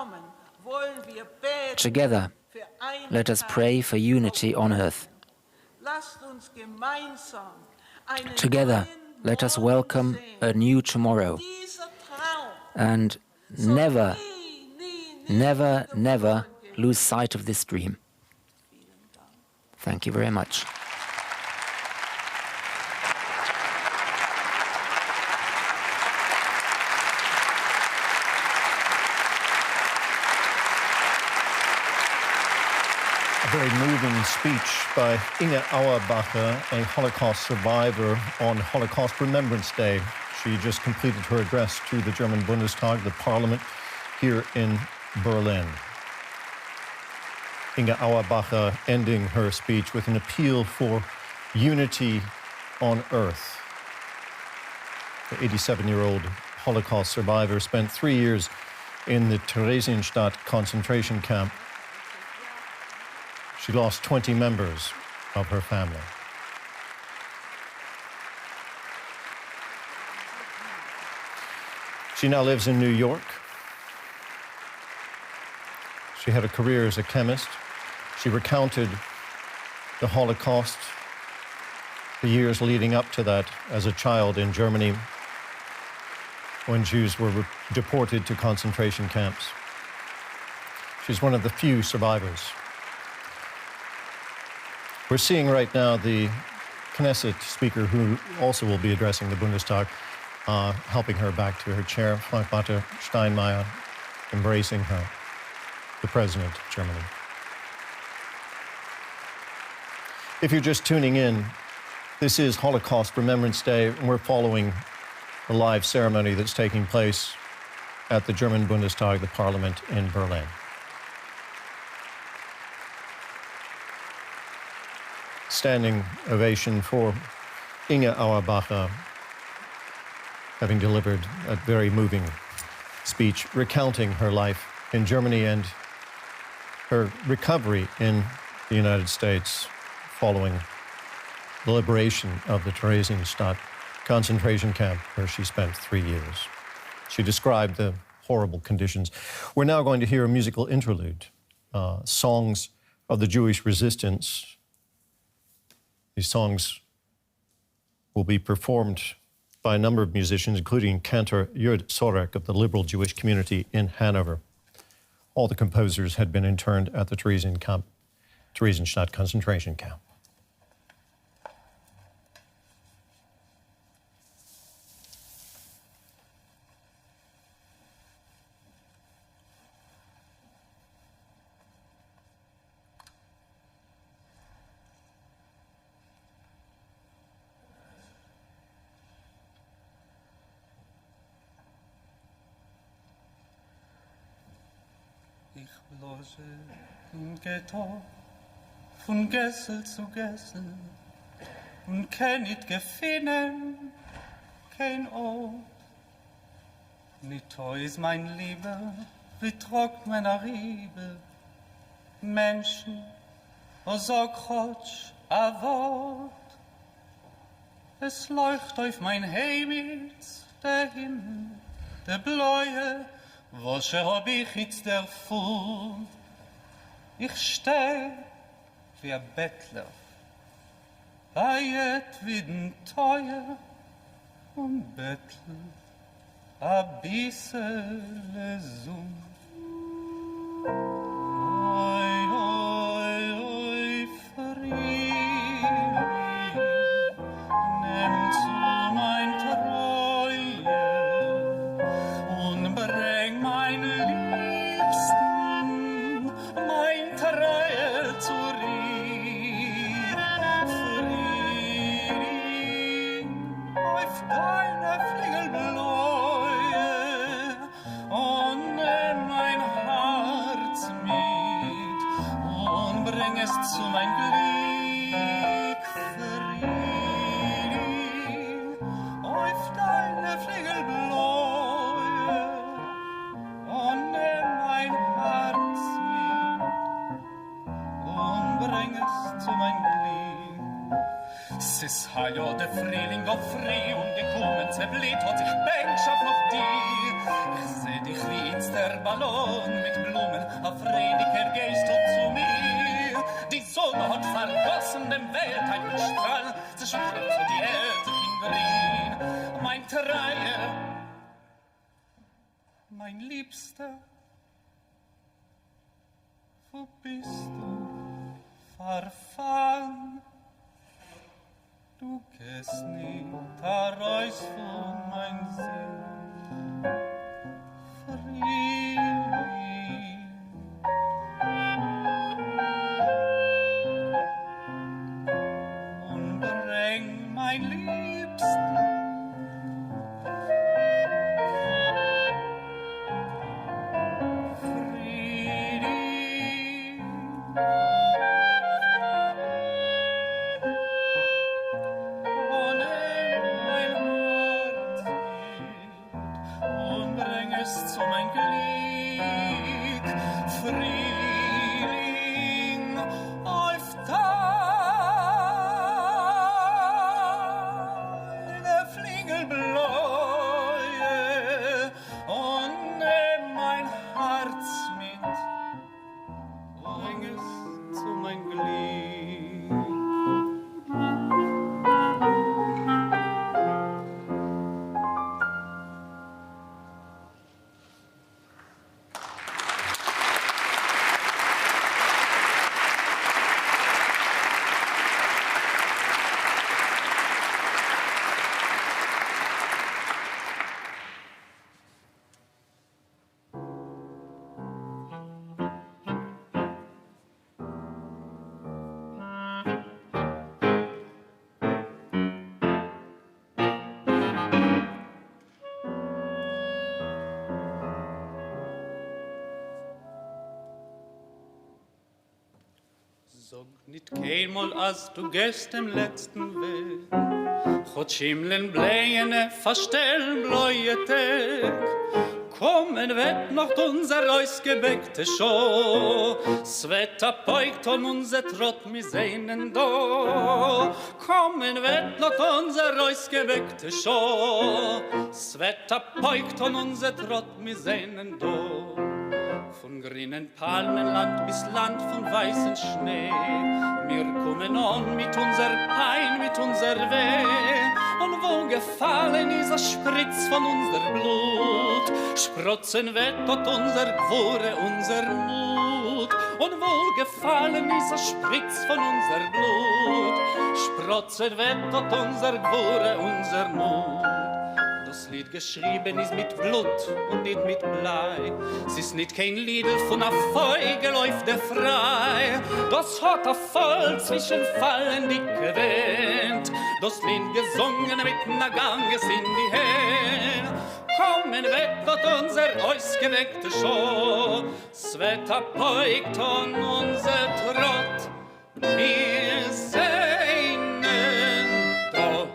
Together, let us pray for unity on earth. Together, let us welcome a new tomorrow. And never, never, never lose sight of this dream. Thank you very much. A very moving speech by Inge Auerbacher, a Holocaust survivor, on Holocaust Remembrance Day. She just completed her address to the German Bundestag, the parliament, here in Berlin. Inge Auerbacher ending her speech with an appeal for unity on earth. The 87-year-old Holocaust survivor spent 3 years in the Theresienstadt concentration camp. She lost 20 members of her family. She now lives in New York. She had a career as a chemist. She recounted the Holocaust, the years leading up to that as a child in Germany when Jews were deported to concentration camps. She's one of the few survivors. We're seeing right now the Knesset speaker, who also will be addressing the Bundestag, helping her back to her chair, Frank-Walter Steinmeier, embracing her, the president of Germany. If you're just tuning in, this is Holocaust Remembrance Day, and we're following the live ceremony that's taking place at the German Bundestag, the parliament in Berlin. Standing ovation for Inge Auerbacher, having delivered a very moving speech recounting her life in Germany and her recovery in the United States following the liberation of the Theresienstadt concentration camp, where she spent 3 years. She described the horrible conditions. We're now going to hear a musical interlude, songs of the Jewish resistance. These songs will be performed by a number of musicians, including cantor Jud Sorek of the liberal Jewish community in Hanover. All the composers had been interned at the Theresienstadt concentration camp. Im Ghetto von Gessel zu Gessel und kenn it gefinnen, kein Ort. Nicht ist mein Lieber, wie trockt meiner Riebe, Menschen, o so krotsch a Wort. Es leucht auf mein Heimitz, der Himmel, der Bläue, was hab ich jetzt erfuhr? Ich steh wie ein Bettler, eiet wie den Teuer und bettel a bissele Sonn. Ja, der Frühling war früh und gekommen, zerbläht hat sich Bänkschaft noch dir. Ich seh dich wie ins der Ballon mit Blumen, auf Rediker gehst du zu mir. Die Sonne hat vergossen dem Welt einen Strahl, zerschüttelt so die Erde in Berlin. Mein Treier, mein Liebster, wo bist du verfahren? Du gehst nicht heraus von mein Sinn, Frühling. Und bring mein Liebsten Sag nicht keinmal, als du gehst dem letzten Weg, Chod schimlen bläjene, verstellen bläue Tag. Kommen wird noch unser ausgebäckte Show, Sveta beugt on unser Trott, mi seinen da. Kommen wird noch unser ausgebäckte Show, Sveta beugt on unser Trott, mi seinen da. Von grünen Palmenland bis Land von weißen Schnee. Wir kommen an mit unser Pein, mit unser Weh. Und wo gefallen ist ein Spritz von unser Blut, sprotzen wird dort unser Gwure, unser Mut. Und wo gefallen ist ein Spritz von unser Blut, sprotzen wird dort unser Gwure, unser Mut. Das Lied geschrieben ist mit Blut und nicht mit Blei. Es ist nicht kein Liedl von a Feige läuft der frei. Das hat a voll zwischen Fallen dick gewähnt. Das Lied gesungen mit na Ganges in die Hände. Kommen wird dort unser ausgeweckte Show. Es wird abbeugt an unser Trott. Wir sehnen dort.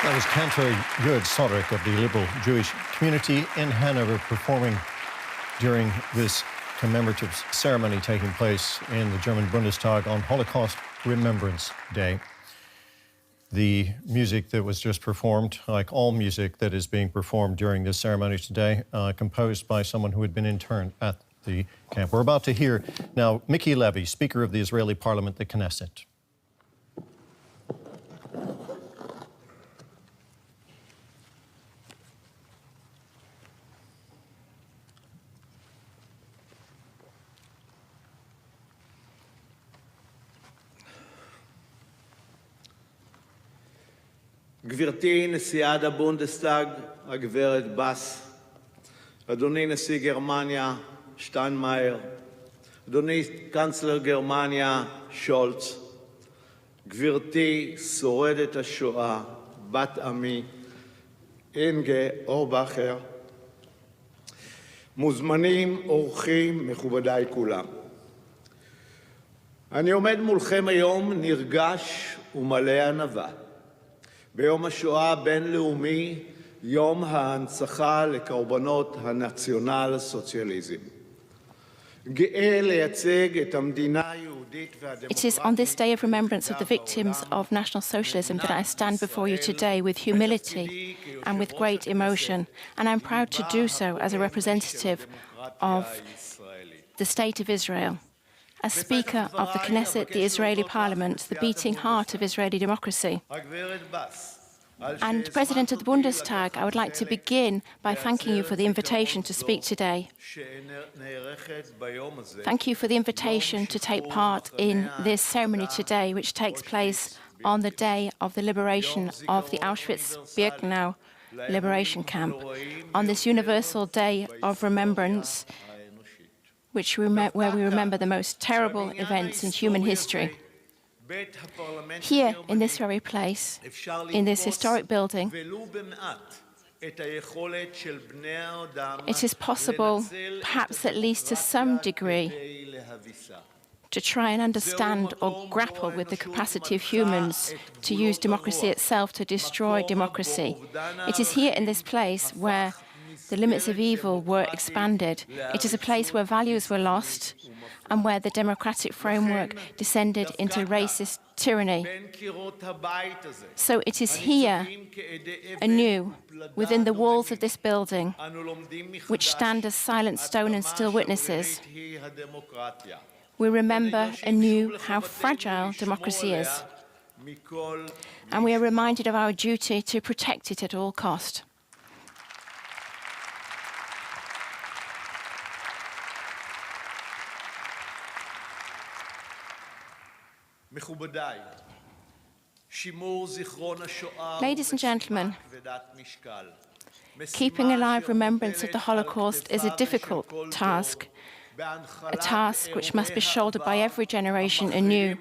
That was Cantor Yud Sodrick of the liberal Jewish community in Hanover performing during this commemorative ceremony taking place in the German Bundestag on Holocaust Remembrance Day. The music that was just performed, like all music that is being performed during this ceremony today, composed by someone who had been interned at the camp. We're about to hear now Miki Levy, Speaker of the Israeli Parliament, the Knesset. גברתי נשיאת הבונדסטאג, הגברת בס, אדוני נשיא גרמניה, שטיינמאייר, אדוני קנצלר גרמניה, שולץ, גברתי שורדת השואה, בת עמי, אינגה אורבכר, מוזמנים, אורחים, מכובדיי כולם. אני עומד מולכם היום נרגש ומלא ענווה. ביום השואה הבינלאומי, יום ההנצחה לקורבנות הנציונל-סוציאליזם. גאה לייצג את המדינה היהודית והדמוקרטית. It is on this day of remembrance of the victims of National Socialism that I stand before you today with humility and with great emotion, and I'm proud to do so as a representative of the State of Israel. As Speaker of the Knesset, the Israeli Parliament, the beating heart of Israeli democracy. And President of the Bundestag, I would like to begin by thanking you for the invitation to speak today. Thank you for the invitation to take part in this ceremony today, which takes place on the day of the liberation of the Auschwitz-Birkenau liberation camp, on this universal day of remembrance, where we remember the most terrible events in human history. Here, in this very place, in this historic building, it is possible, perhaps at least to some degree, to try and understand or grapple with the capacity of humans to use democracy itself to destroy democracy. It is here in this place where the limits of evil were expanded. It is a place where values were lost and where the democratic framework descended into racist tyranny. So it is here, anew, within the walls of this building, which stand as silent stone and still witnesses, we remember anew how fragile democracy is. And we are reminded of our duty to protect it at all cost. Ladies and gentlemen, keeping alive remembrance of the Holocaust is a difficult task, a task which must be shouldered by every generation anew.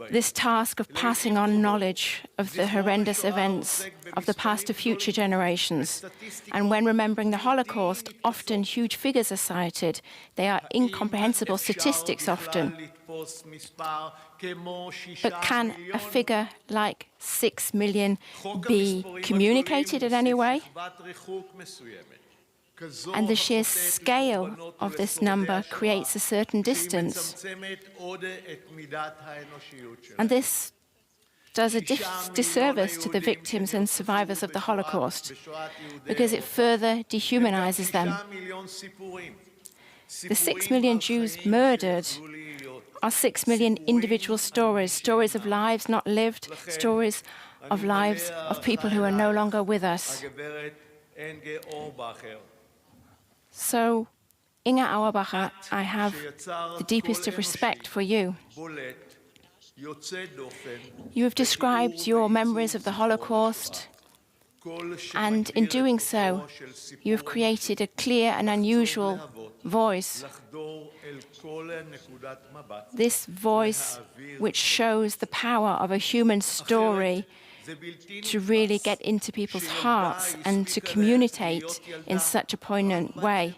This task of passing on knowledge of the horrendous events of the past to future generations. And when remembering the Holocaust, often huge figures are cited. They are incomprehensible statistics often. But can a figure like 6 million be communicated in any way? And the sheer scale of this number creates a certain distance. And this does a disservice to the victims and survivors of the Holocaust, because it further dehumanizes them. The 6 million Jews murdered are 6 million individual stories, stories of lives not lived, stories of lives of people who are no longer with us. So, Inge Auerbacher, I have the deepest of respect for you. You have described your memories of the Holocaust, and in doing so, you have created a clear and unusual voice. This voice which shows the power of a human story to really get into people's hearts and to communicate in such a poignant way.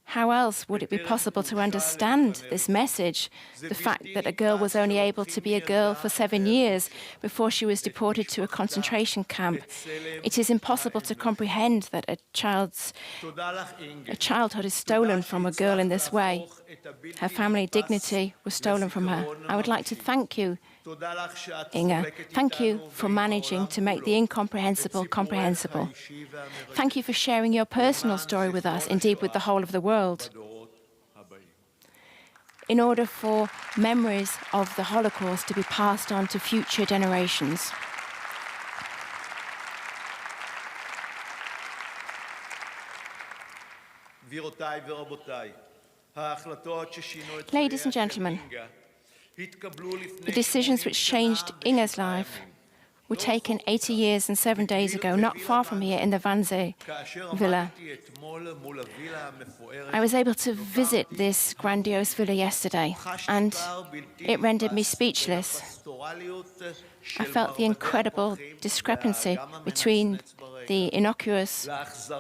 How else would it be possible to understand this message? The fact that a girl was only able to be a girl for 7 years before she was deported to a concentration camp. It is impossible to comprehend that a childhood is stolen from a girl in this way. Her family dignity was stolen from her. I would like to thank you Inge. Thank you for managing to make the incomprehensible comprehensible. Thank you for sharing your personal story with us, indeed with the whole of the world, in order for memories of the Holocaust to be passed on to future generations. Ladies and gentlemen, the decisions which changed Inge's life were taken 80 years and 7 days ago, not far from here in the Wannsee villa. I was able to visit this grandiose villa yesterday, and it rendered me speechless. I felt the incredible discrepancy between the innocuous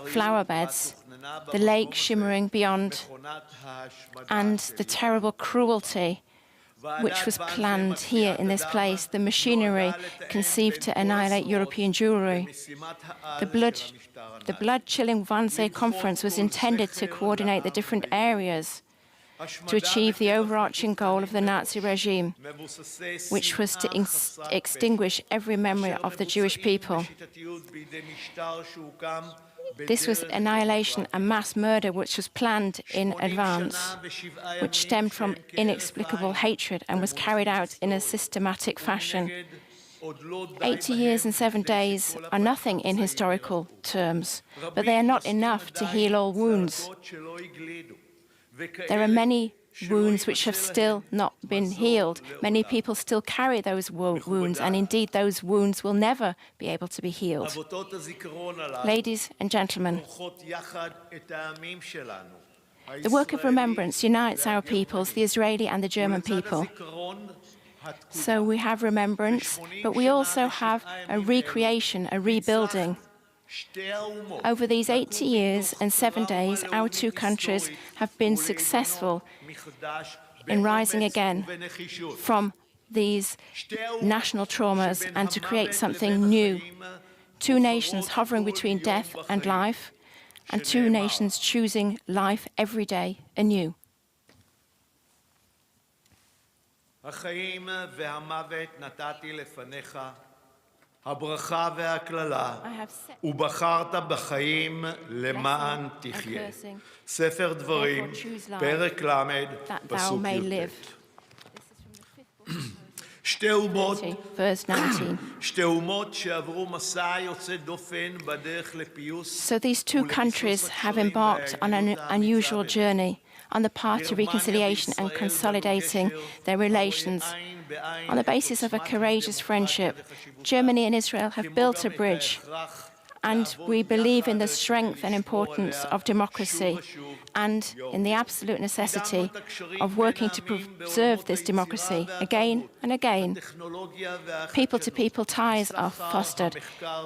flower beds, the lake shimmering beyond, and the terrible cruelty which was planned here in this place, the machinery conceived to annihilate European Jewry. The blood-chilling Wannsee conference was intended to coordinate the different areas to achieve the overarching goal of the Nazi regime, which was to extinguish every memory of the Jewish people. This was annihilation and mass murder which was planned in advance, which stemmed from inexplicable hatred and was carried out in a systematic fashion. 80 years and 7 days are nothing in historical terms, but they are not enough to heal all wounds. There are many wounds which have still not been healed. Many people still carry those wounds, and indeed those wounds will never be able to be healed. Ladies and gentlemen, the work of remembrance unites our peoples, the Israeli and the German people. So we have remembrance, but we also have a recreation, a rebuilding. Over these 80 years and 7 days, our two countries have been successful in rising again from these national traumas and to create something new. Two nations hovering between death and life, and two nations choosing life every day anew. הברכה והקללה, ובחרת בחיים למען תחיה. ספר דברים, פרק ל', פסוק י"ט. שתי אומות שעברו מסע יוצא דופן בדרך לפיוס. So these two countries have embarked on an unusual journey on the path to reconciliation and consolidating their relations. On the basis of a courageous friendship, Germany and Israel have built a bridge, and we believe in the strength and importance of democracy and in the absolute necessity of working to preserve this democracy again and again. People-to-people ties are fostered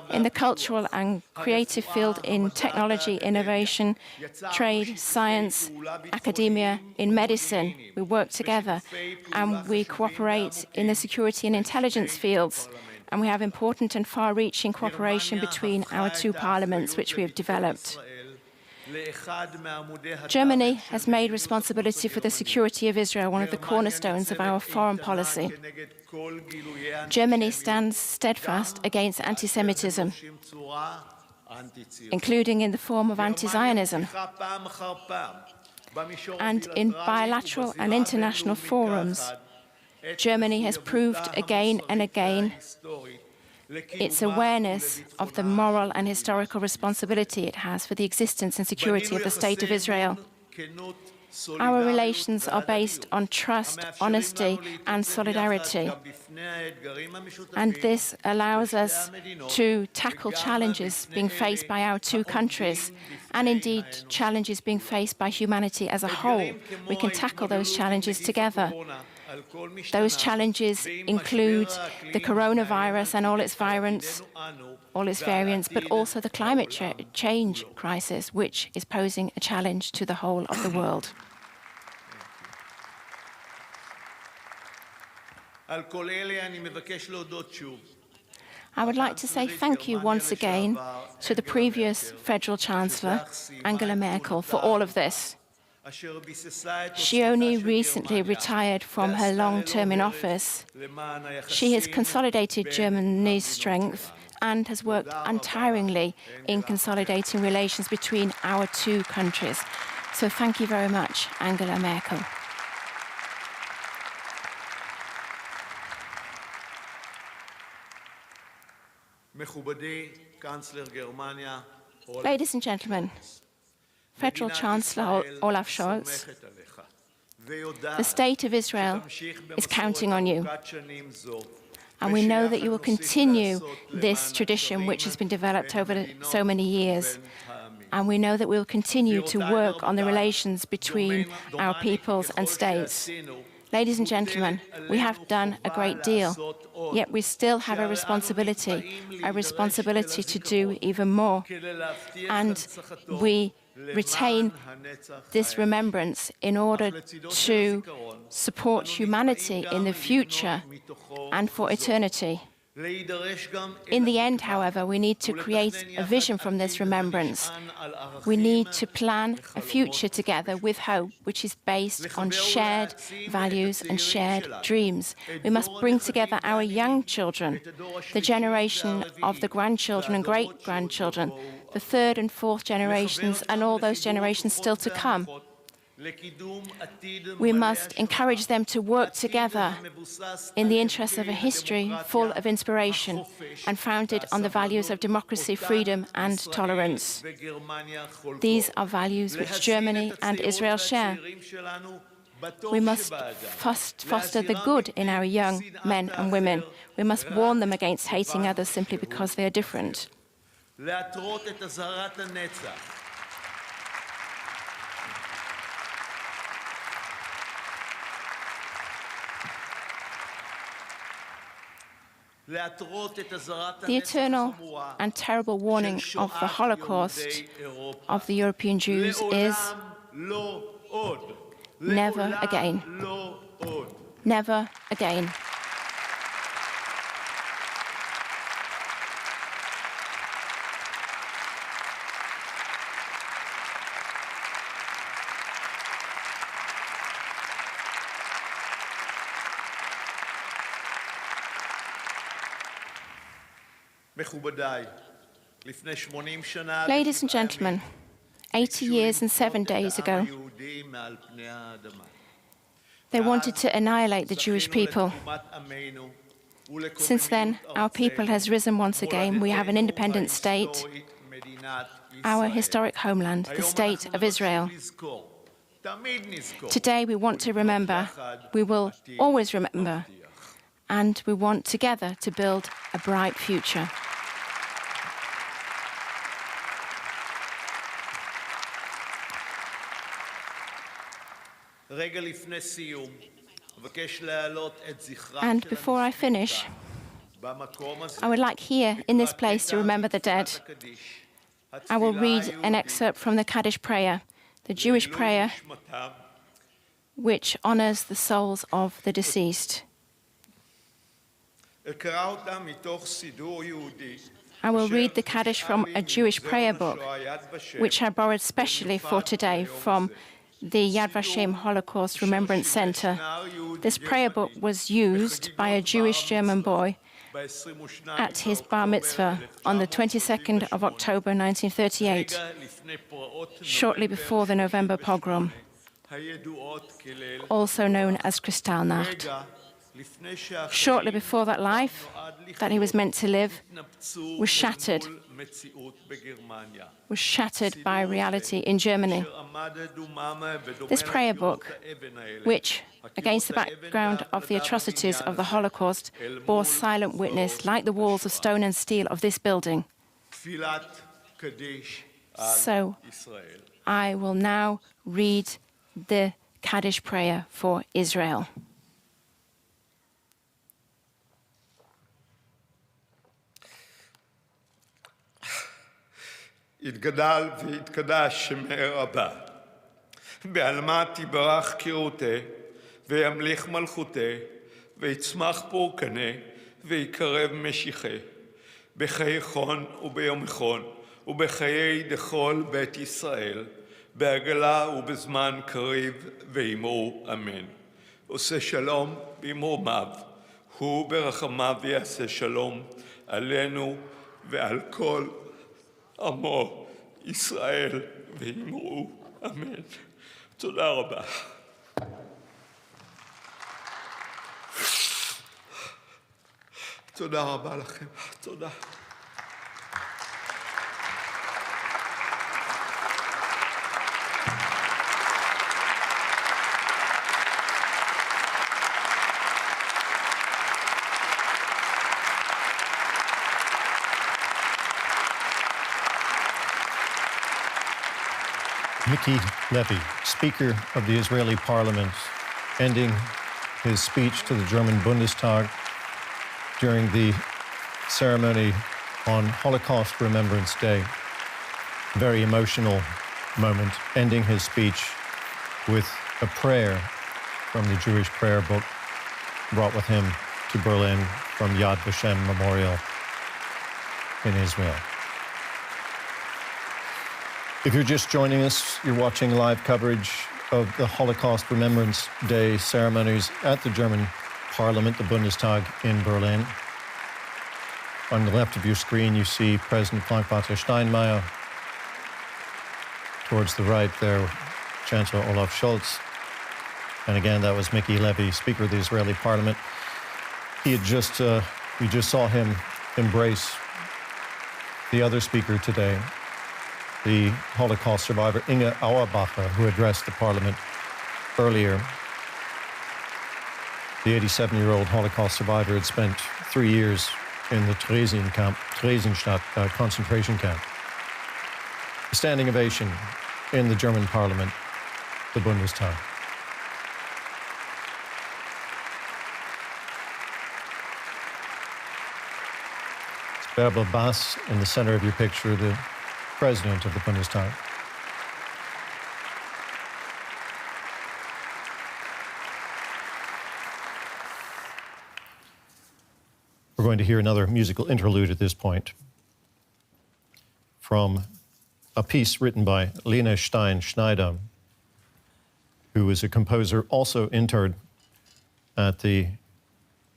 in the cultural and creative field, in technology, innovation, trade, science, academia, in medicine. We work together and we cooperate in the security and intelligence fields. And we have important and far-reaching cooperation between our two parliaments, which we have developed. Germany has made responsibility for the security of Israel one of the cornerstones of our foreign policy. Germany stands steadfast against anti-Semitism, including in the form of anti-Zionism. And in bilateral and international forums, Germany has proved again and again its awareness of the moral and historical responsibility it has for the existence and security of the State of Israel. Our relations are based on trust, honesty, and solidarity. And this allows us to tackle challenges being faced by our two countries, and indeed challenges being faced by humanity as a whole. We can tackle those challenges together. Those challenges include the coronavirus and all its variants, but also the climate change crisis, which is posing a challenge to the whole of the world. I would like to say thank you once again to the previous Federal Chancellor, Angela Merkel, for all of this. She only recently retired from her long term in office. She has consolidated Germany's strength and has worked untiringly in consolidating relations between our two countries. So thank you very much, Angela Merkel. Ladies and gentlemen, Federal Chancellor Olaf Scholz, the state of Israel is counting on you. And we know that you will continue this tradition which has been developed over so many years. And we know that we will continue to work on the relations between our peoples and states. Ladies and gentlemen, we have done a great deal, yet we still have a responsibility to do even more. And we retain this remembrance in order to support humanity in the future and for eternity. In the end, however, we need to create a vision from this remembrance. We need to plan a future together with hope, which is based on shared values and shared dreams. We must bring together our young children, the generation of the grandchildren and great-grandchildren, the third and fourth generations, and all those generations still to come. We must encourage them to work together in the interest of a history full of inspiration and founded on the values of democracy, freedom, and tolerance. These are values which Germany and Israel share. We must foster the good in our young men and women. We must warn them against hating others simply because they are different. The eternal and terrible warning of the Holocaust of the European Jews is never again. Never again. Ladies and gentlemen, 80 years and 7 days ago, they wanted to annihilate the Jewish people. Since then, our people has risen once again. We have an independent state, our historic homeland, the state of Israel. Today, we want to remember, we will always remember, and we want together to build a bright future. And before I finish, I would like here in this place to remember the dead. I will read an excerpt from the Kaddish prayer, the Jewish prayer which honors the souls of the deceased. I will read the Kaddish from a Jewish prayer book, which I borrowed specially for today from the Yad Vashem Holocaust Remembrance Center. This prayer book was used by a Jewish German boy at his bar mitzvah on the 22nd of October 1938, shortly before the November pogrom, also known as Kristallnacht. Shortly before that life that he was meant to live was shattered by reality in Germany. This prayer book, which, against the background of the atrocities of the Holocaust, bore silent witness, like the walls of stone and steel of this building. So I will now read the Kaddish prayer for Israel. יתגדל ויתקדש שמי רבה, בעלמא תברך קירותה, וימליך מלכותה, ויצמח פורקנה, ויקרב משיחה, בחיי חון וביום חון, ובחיי דכל בית ישראל, בעגלה ובזמן קריב ואמרו אמן. עושה שלום במרומיו, הוא ברחמיו יעשה שלום עלינו ועל כל עמו ישראל ואמרו אמן. תודה רבה. תודה רבה לכם. תודה. Mickey Levy, Speaker of the Israeli Parliament, ending his speech to the German Bundestag during the ceremony on Holocaust Remembrance Day. Very emotional moment, ending his speech with a prayer from the Jewish prayer book brought with him to Berlin from Yad Vashem Memorial in Israel. If you're just joining us, you're watching live coverage of the Holocaust Remembrance Day ceremonies at the German Parliament, the Bundestag in Berlin. On the left of your screen, you see President Frank-Walter Steinmeier. Towards the right there, Chancellor Olaf Scholz. And again, that was Mickey Levy, Speaker of the Israeli Parliament. We just saw him embrace the other speaker today, the Holocaust survivor Inge Auerbacher, who addressed the Parliament earlier. The 87-year-old Holocaust survivor had spent 3 years in the Theresienstadt concentration camp. A standing ovation in the German Parliament, the Bundestag. It's Bärbel Bas in the center of your picture, the President of the Bundestag. We're going to hear another musical interlude at this point from a piece written by Lena Stein-Schneider, who is a composer also interred at the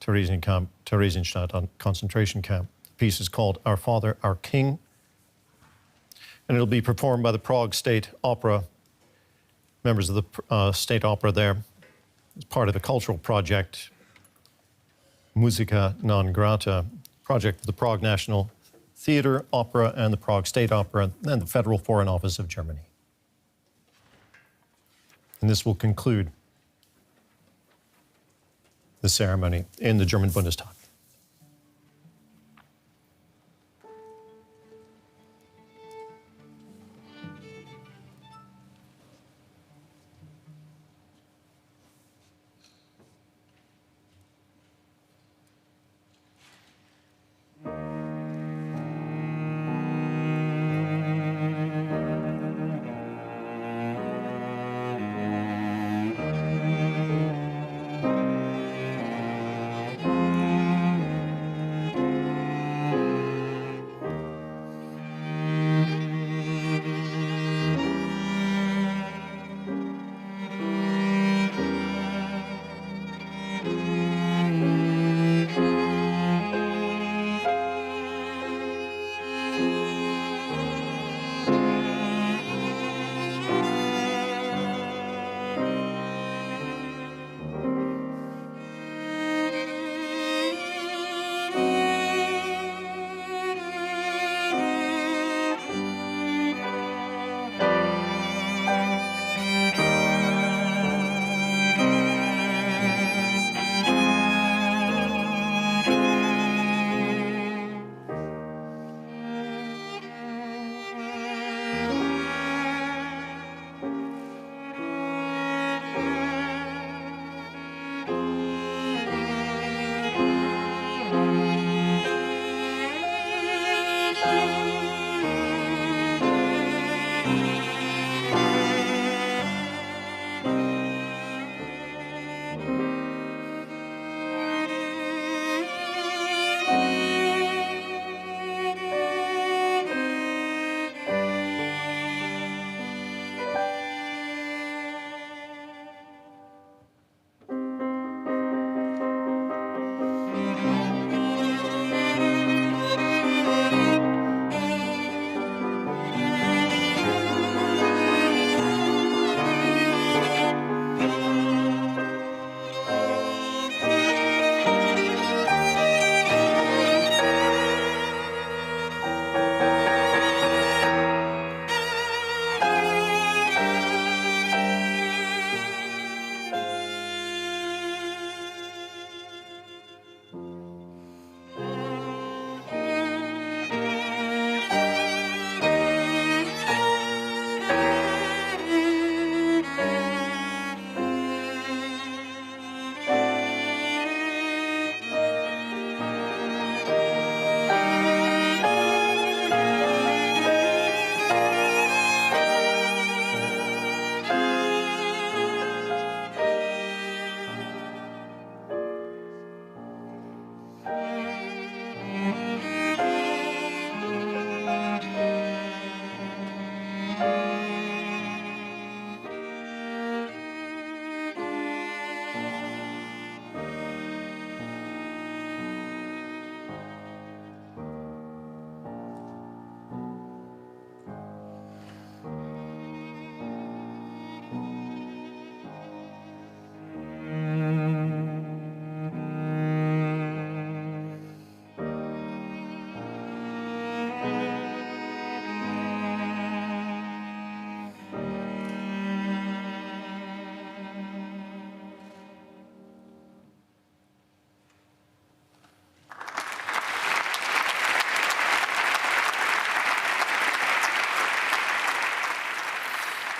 Theresienstadt concentration camp. The piece is called Our Father, Our King, and it'll be performed by the Prague State Opera, members of the State Opera there. It's part of a cultural project, Musica Non Grata, project of the Prague National Theatre, Opera, and the Prague State Opera, and the Federal Foreign Office of Germany. And this will conclude the ceremony in the German Bundestag.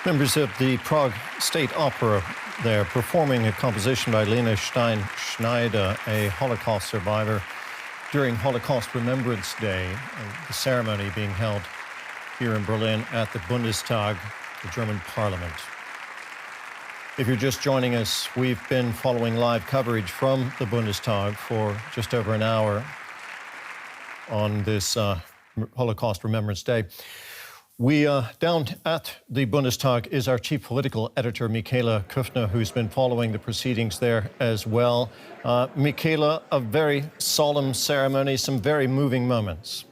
Members of the Prague State Opera there performing a composition by Lena Stein-Schneider, a Holocaust survivor, during Holocaust Remembrance Day, the ceremony being held here in Berlin at the Bundestag, the German parliament. If you're just joining us, we've been following live coverage from the Bundestag for just over an hour on this Holocaust Remembrance Day. Down at the Bundestag is our chief political editor, Michaela Küffner, who's been following the proceedings there as well. Michaela, a very solemn ceremony, some very moving moments.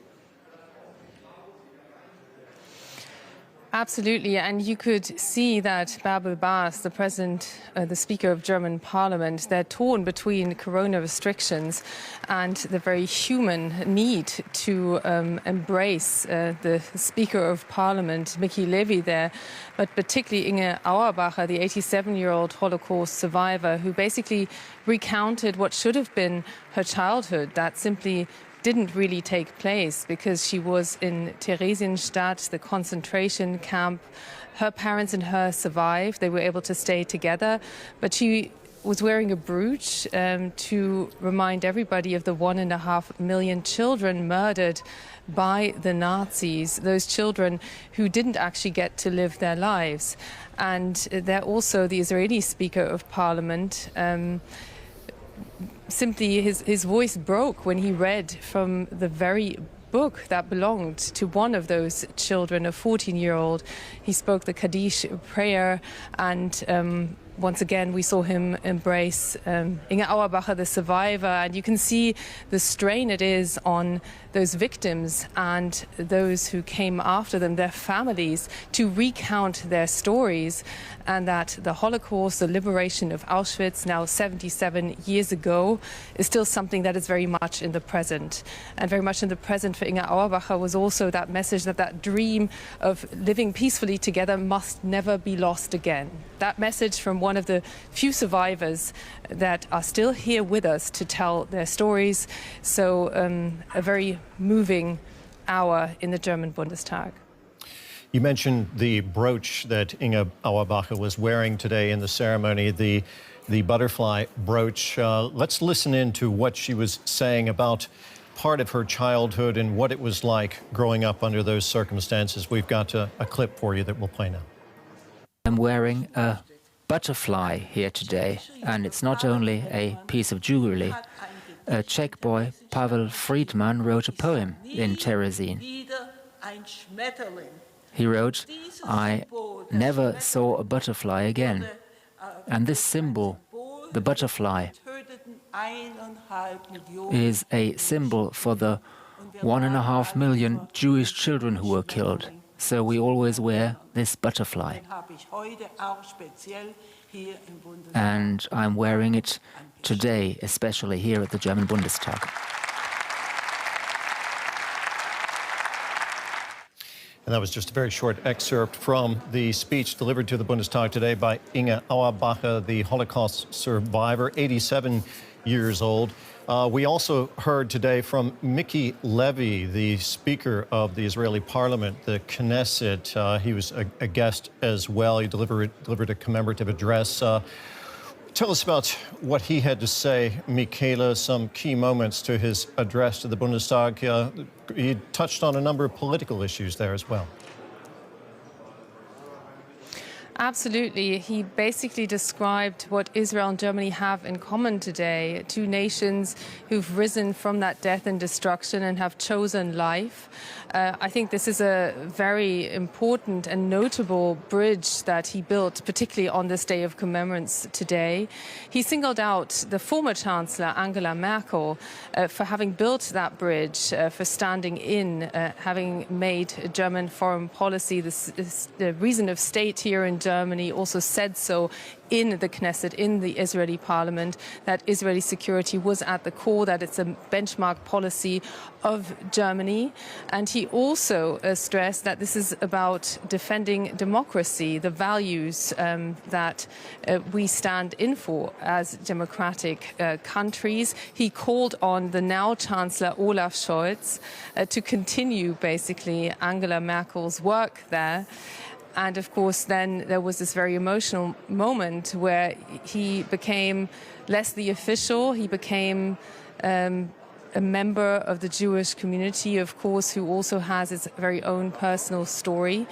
Absolutely, and you could see that Bärbel Bas, the Speaker of German Parliament, they're torn between corona restrictions and the very human need to embrace the Speaker of Parliament, Levy there, but particularly Inge Auerbacher, the 87-year-old Holocaust survivor, who basically recounted what should have been her childhood, that simply didn't really take place because she was in Theresienstadt, the concentration camp. Her parents and her survived. They were able to stay together, but she was wearing a brooch to remind everybody of the 1.5 million children murdered by the Nazis, those children who didn't actually get to live their lives. And they're also the Israeli Speaker of Parliament. Simply his voice broke when he read from the very book that belonged to one of those children, a 14-year-old. He spoke the Kaddish prayer, and once again we saw him embrace Inge Auerbacher, the survivor, and you can see the strain it is on those victims and those who came after them, their families, to recount their stories, and that the Holocaust, the liberation of Auschwitz, now 77 years ago, is still something that is very much in the present. And very much in the present for Inge Auerbacher was also that message that that dream of living peacefully together must never be lost again. That message from one of the few survivors that are still here with us to tell their stories. So a very moving hour in the German Bundestag. You mentioned the brooch that Inge Auerbacher was wearing today in the ceremony, the butterfly brooch. Let's listen in to what she was saying about part of her childhood and what it was like growing up under those circumstances. We've got a clip for you that we'll play now. I'm wearing a butterfly here today, and it's not only a piece of jewelry. A Czech boy, Pavel Friedman, wrote a poem in Terezin. He wrote, "I never saw a butterfly again." And this symbol, the butterfly, is a symbol for the 1.5 million Jewish children who were killed. So we always wear this butterfly. And I'm wearing it today, especially here at the German Bundestag. And that was just a very short excerpt from the speech delivered to the Bundestag today by Inge Auerbacher, the Holocaust survivor, 87 years old. We also heard today from Miki Levy, the Speaker of the Israeli Parliament, the Knesset. He was a guest as well. He delivered a commemorative address. Tell us about what he had to say, Michaela, some key moments to his address to the Bundestag. He touched on a number of political issues there as well. Absolutely. He basically described what Israel and Germany have in common today, two nations who've risen from that death and destruction and have chosen life. I think this is a very important and notable bridge that he built, particularly on this day of commemorance today. He singled out the former Chancellor, Angela Merkel, for having built that bridge, for standing in, having made German foreign policy the reason of state here in Germany, also said so in the Knesset, in the Israeli parliament, that Israeli security was at the core, that it's a benchmark policy of Germany. And he also stressed that this is about defending democracy, the values that we stand in for as democratic countries. He called on the now Chancellor Olaf Scholz to continue basically Angela Merkel's work there. And of course, then there was this very emotional moment where he became less the official, he became a member of the Jewish community, of course, who also has its very own personal story,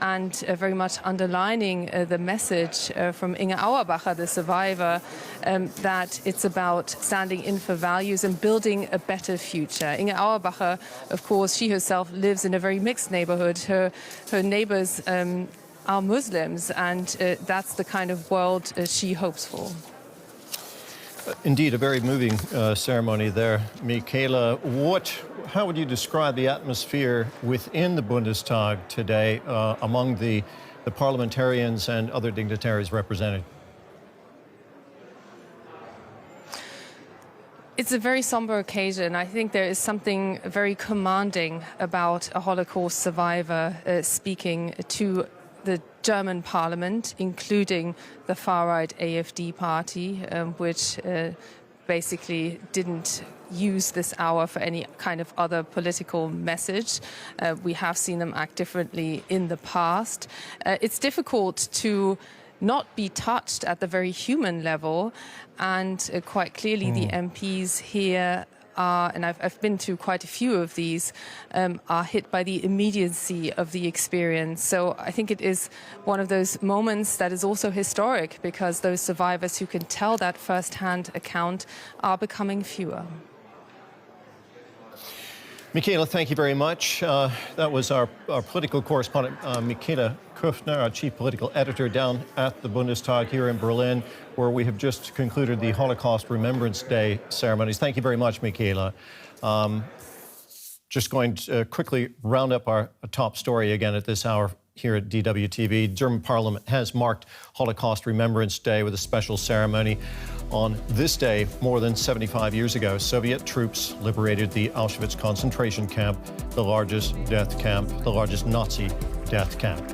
and very much underlining the message from Inge Auerbacher, the survivor, that it's about standing in for values and building a better future. Inge Auerbacher, of course, she herself lives in a very mixed neighborhood. Her neighbors are Muslims, and that's the kind of world she hopes for. Indeed, a very moving ceremony there. Michaela, how would you describe the atmosphere within the Bundestag today among the parliamentarians and other dignitaries represented? It's a very somber occasion. I think there is something very commanding about a Holocaust survivor speaking to the German parliament, including the far-right AfD party, which basically didn't use this hour for any kind of other political message. We have seen them act differently in the past. It's difficult to not be touched at the very human level, and quite clearly the MPs here are, and I've been to quite a few of these, are hit by the immediacy of the experience. So I think it is one of those moments that is also historic, because those survivors who can tell that first-hand account are becoming fewer. Michaela, thank you very much. That was our political correspondent, Michaela Kufner, our chief political editor down at the Bundestag here in Berlin, where we have just concluded the Holocaust Remembrance Day ceremonies. Thank you very much, Michaela. Just going to quickly round up our top story again at this hour here at DWTV. German Parliament has marked Holocaust Remembrance Day with a special ceremony. On this day, more than 75 years ago, Soviet troops liberated the Auschwitz concentration camp, the largest death camp, the largest Nazi death camp.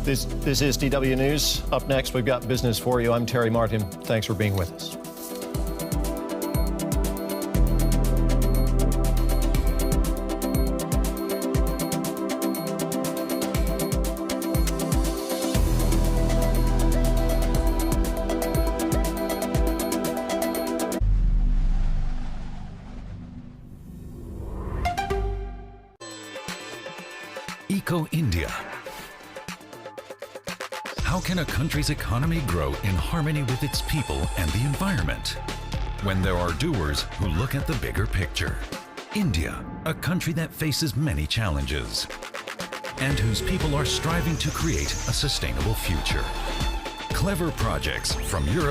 This is DW News. Up next, we've got business for you. I'm Terry Martin. Thanks for being with us. Eco-India. How can a country's economy grow in harmony with its people and the environment? When there are doers who look at the bigger picture. India, a country that faces many challenges and whose people are striving to create a sustainable future. Clever projects from Europe